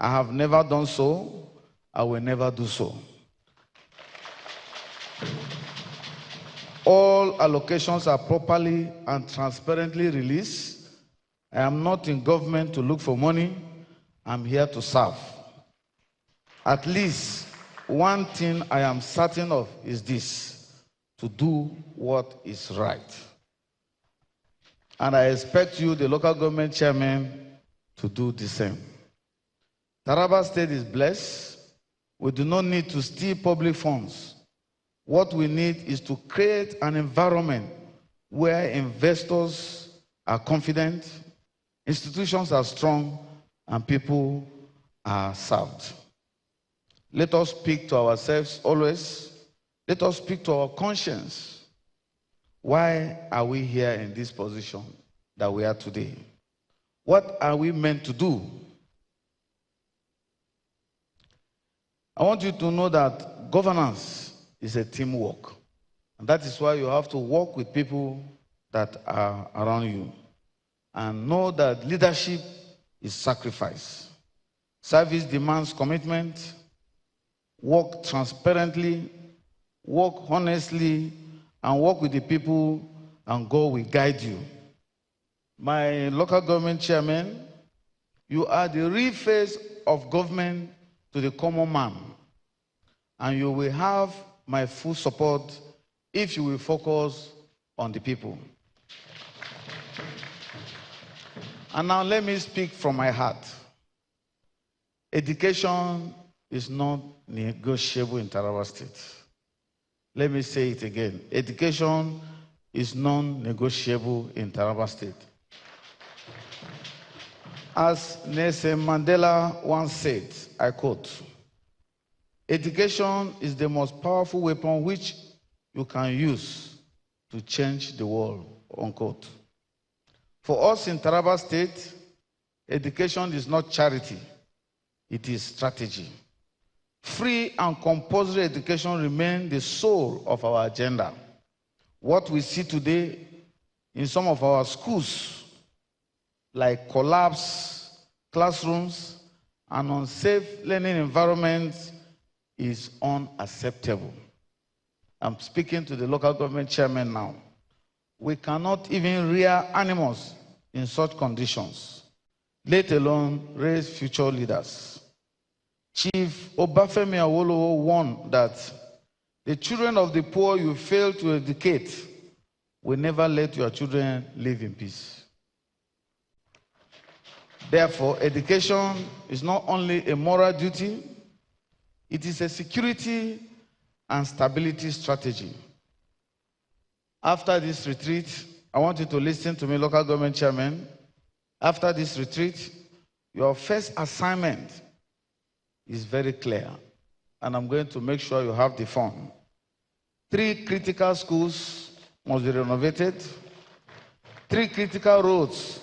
I have never done so. I will never do so. All allocations are properly and transparently released. I am not in government to look for money. I'm here to serve. At least one thing I am certain of is this: to do what is right. And I expect you, the local government chairman, to do the same. Taraba State is blessed. We do not need to steal public funds. What we need is to create an environment where investors are confident, institutions are strong, and people are served. Let us speak to ourselves always. Let us speak to our conscience. Why are we here in this position that we are today? What are we meant to do? I want you to know that governance is a teamwork. And that is why you have to work with people that are around you. And know that leadership is sacrifice. Service demands commitment. Work transparently, work honestly, and work with the people, and God will guide you. My local government chairman, you are the real face of government to the common man, and you will have my full support if you will focus on the people. And now let me speak from my heart. Education is not negotiable in Taraba State. Let me say it again. Education is non-negotiable in Taraba State. As Nelson Mandela once said, I quote, "Education is the most powerful weapon which you can use to change the world," unquote. For us in Taraba State, education is not charity, it is strategy. Free and compulsory education remain the soul of our agenda. What we see today in some of our schools, like collapsed classrooms and unsafe learning environments, is unacceptable. I'm speaking to the local government chairman now. We cannot even rear animals in such conditions, let alone raise future leaders. Chief Obafemi Awolowo warned that the children of the poor you fail to educate will never let your children live in peace. Therefore, education is not only a moral duty, it is a security and stability strategy. After this retreat, I want you to listen to me, local government chairman. After this retreat, your first assignment is very clear, and I'm going to make sure you have the form. 3 critical schools must be renovated. 3 critical roads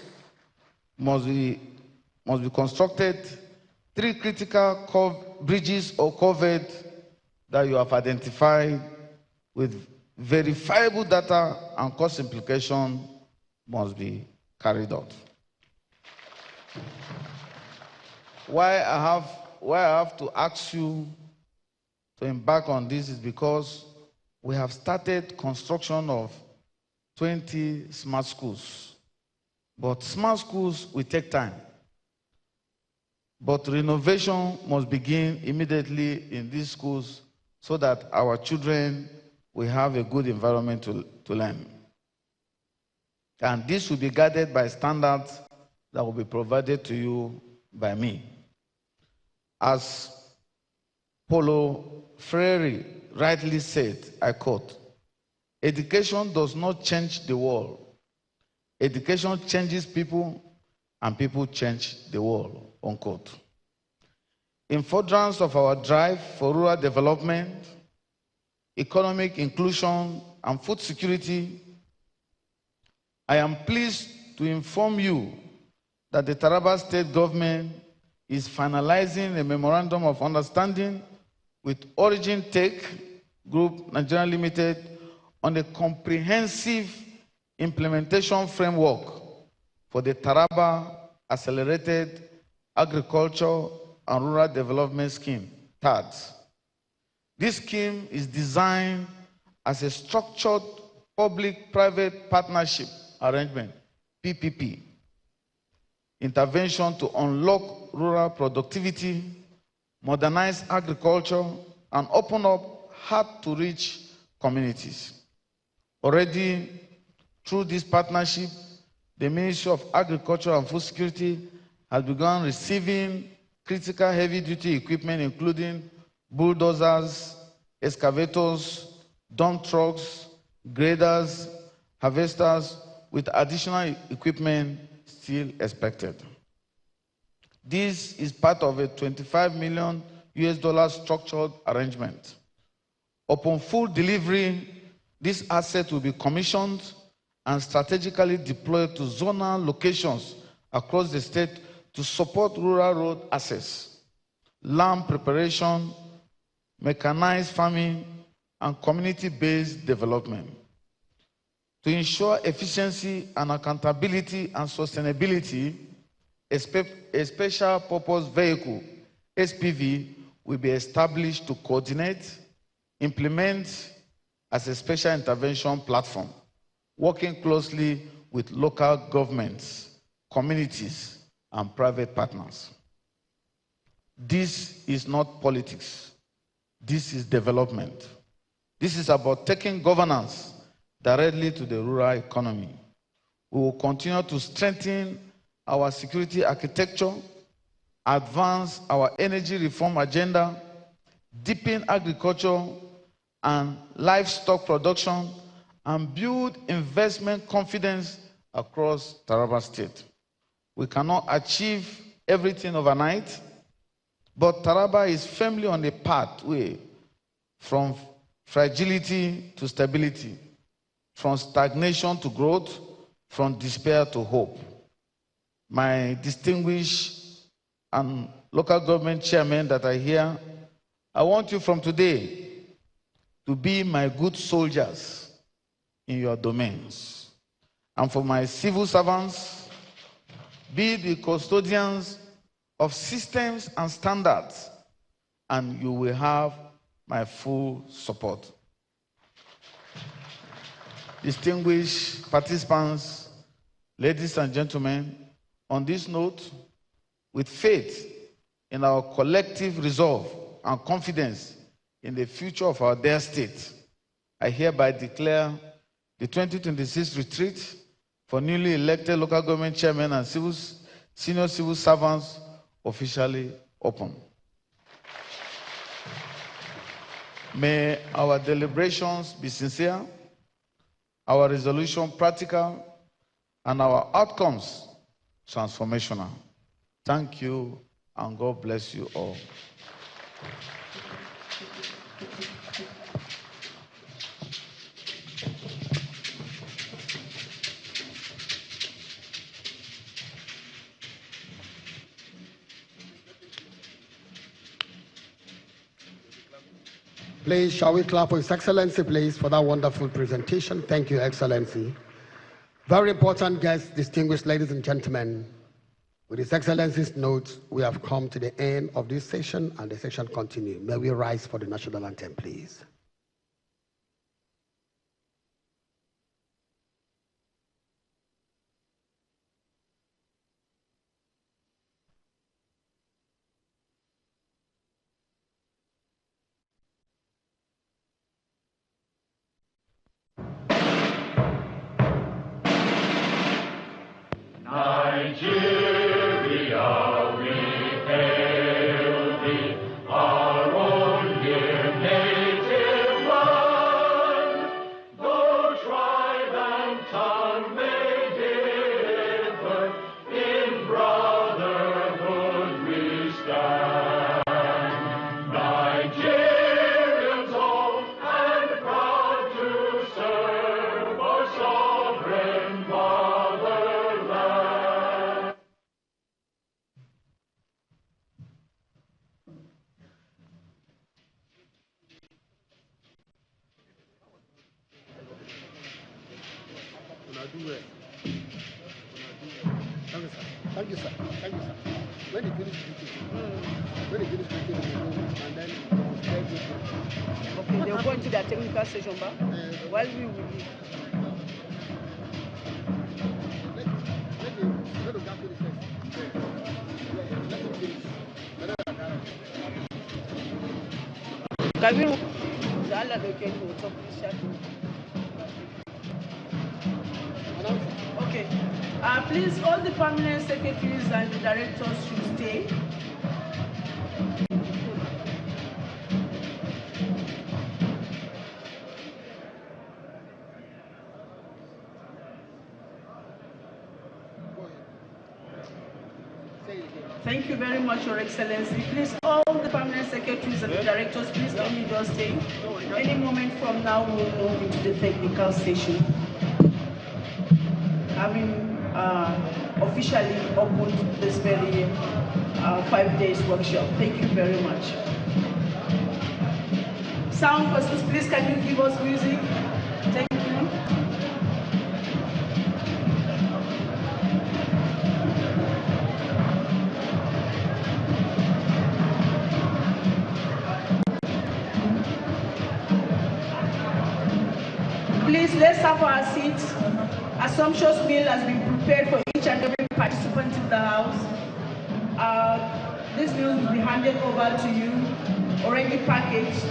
must be constructed. 3 critical bridges or covered that you have identified with verifiable data and cost implication must be carried out. Why I have to ask you to embark on this is because we have started construction of 20 smart schools. But smart schools will take time. But renovation must begin immediately in these schools so that our children will have a good environment to learn. And this will be guided by standards that will be provided to you by me. As Paulo Freire rightly said, I quote, "Education does not change the world. Education changes people, and people change the world, unquote. In furtherance of our drive for rural development, economic inclusion, and food security, I am pleased to inform you that the Taraba State government is finalizing a memorandum of understanding with Origin Tech Group Nigeria Limited on a comprehensive implementation framework for the Taraba Accelerated Agriculture and Rural Development Scheme, TADS. This scheme is designed as a structured public-private partnership arrangement, PPP, intervention to unlock rural productivity, modernize agriculture, and open up hard-to-reach communities. Already, through this partnership, the Ministry of Agriculture and Food Security has begun receiving critical heavy-duty equipment, including bulldozers, excavators, dump trucks, graders, harvesters, with additional equipment still expected. This is part of a $25 million structured arrangement. Upon full delivery, this asset will be commissioned and strategically deployed to zonal locations across the state to support rural road access, land preparation, mechanized farming, and community-based development. To ensure efficiency and accountability and sustainability, a special purpose vehicle, SPV, will be established to coordinate, implement as a special intervention platform, working closely with local governments, communities, and private partners. This is not politics. This is development. This is about taking governance directly to the rural economy. We will continue to strengthen our security architecture, advance our energy reform agenda, deepen agriculture and livestock production, and build investment confidence across Taraba State. We cannot achieve everything overnight, but Taraba is firmly on a pathway from fragility to stability, from stagnation to growth, from despair to hope. My distinguished and local government chairmen that are here, I want you from today to be my good soldiers in your domains. And for my civil servants, be the custodians of systems and standards, and you will have my full support. Distinguished participants, ladies and gentlemen, on this note, with faith in our collective resolve and confidence in the future of our dear state, I hereby declare the 2026 retreat for newly elected local government chairmen and senior civil servants officially open. May our deliberations be sincere, our resolution practical, and our outcomes transformational. Thank you, and God bless you all. Please, shall we clap for His Excellency, please, for that wonderful presentation. Thank you, Excellency. Very important guests, distinguished ladies and gentlemen. With His Excellency's notes, we have come to the end of this session, and the session continues. May we rise for the national anthem, please. Tribe and tongue may differ in Thank you, sir. Thank you, sir. Thank you, sir. When you finish greeting, we'll go, and then everything. Okay, they'll go into their technical session, but while we will leave. Let the guy finish first. Let him finish. Kabir, da Allah dauke ni hoto, please shut up. Okay. Please, all the permanent secretaries and the directors should stay. Thank you very much, Your Excellency. Please, all the permanent secretaries and the directors, please can you just stay. Any moment from now, we'll move into the technical session. Having officially opened this very 5 days workshop. Thank you very much. Sound persons, please can you give us music? Thank you. Please, let's have our seats. A sumptuous meal has been prepared for each and every participant in the house. This meal will be handed over to you, already packaged.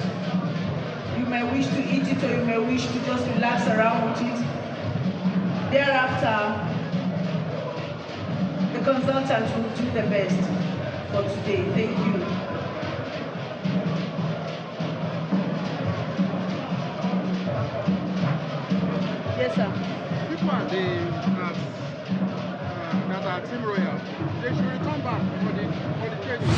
You may wish to eat it or you may wish to just relax around with it. Thereafter, the consultants will do the best for today. Thank you. Yes, sir. People are that are Team Royal, they should return back for the training.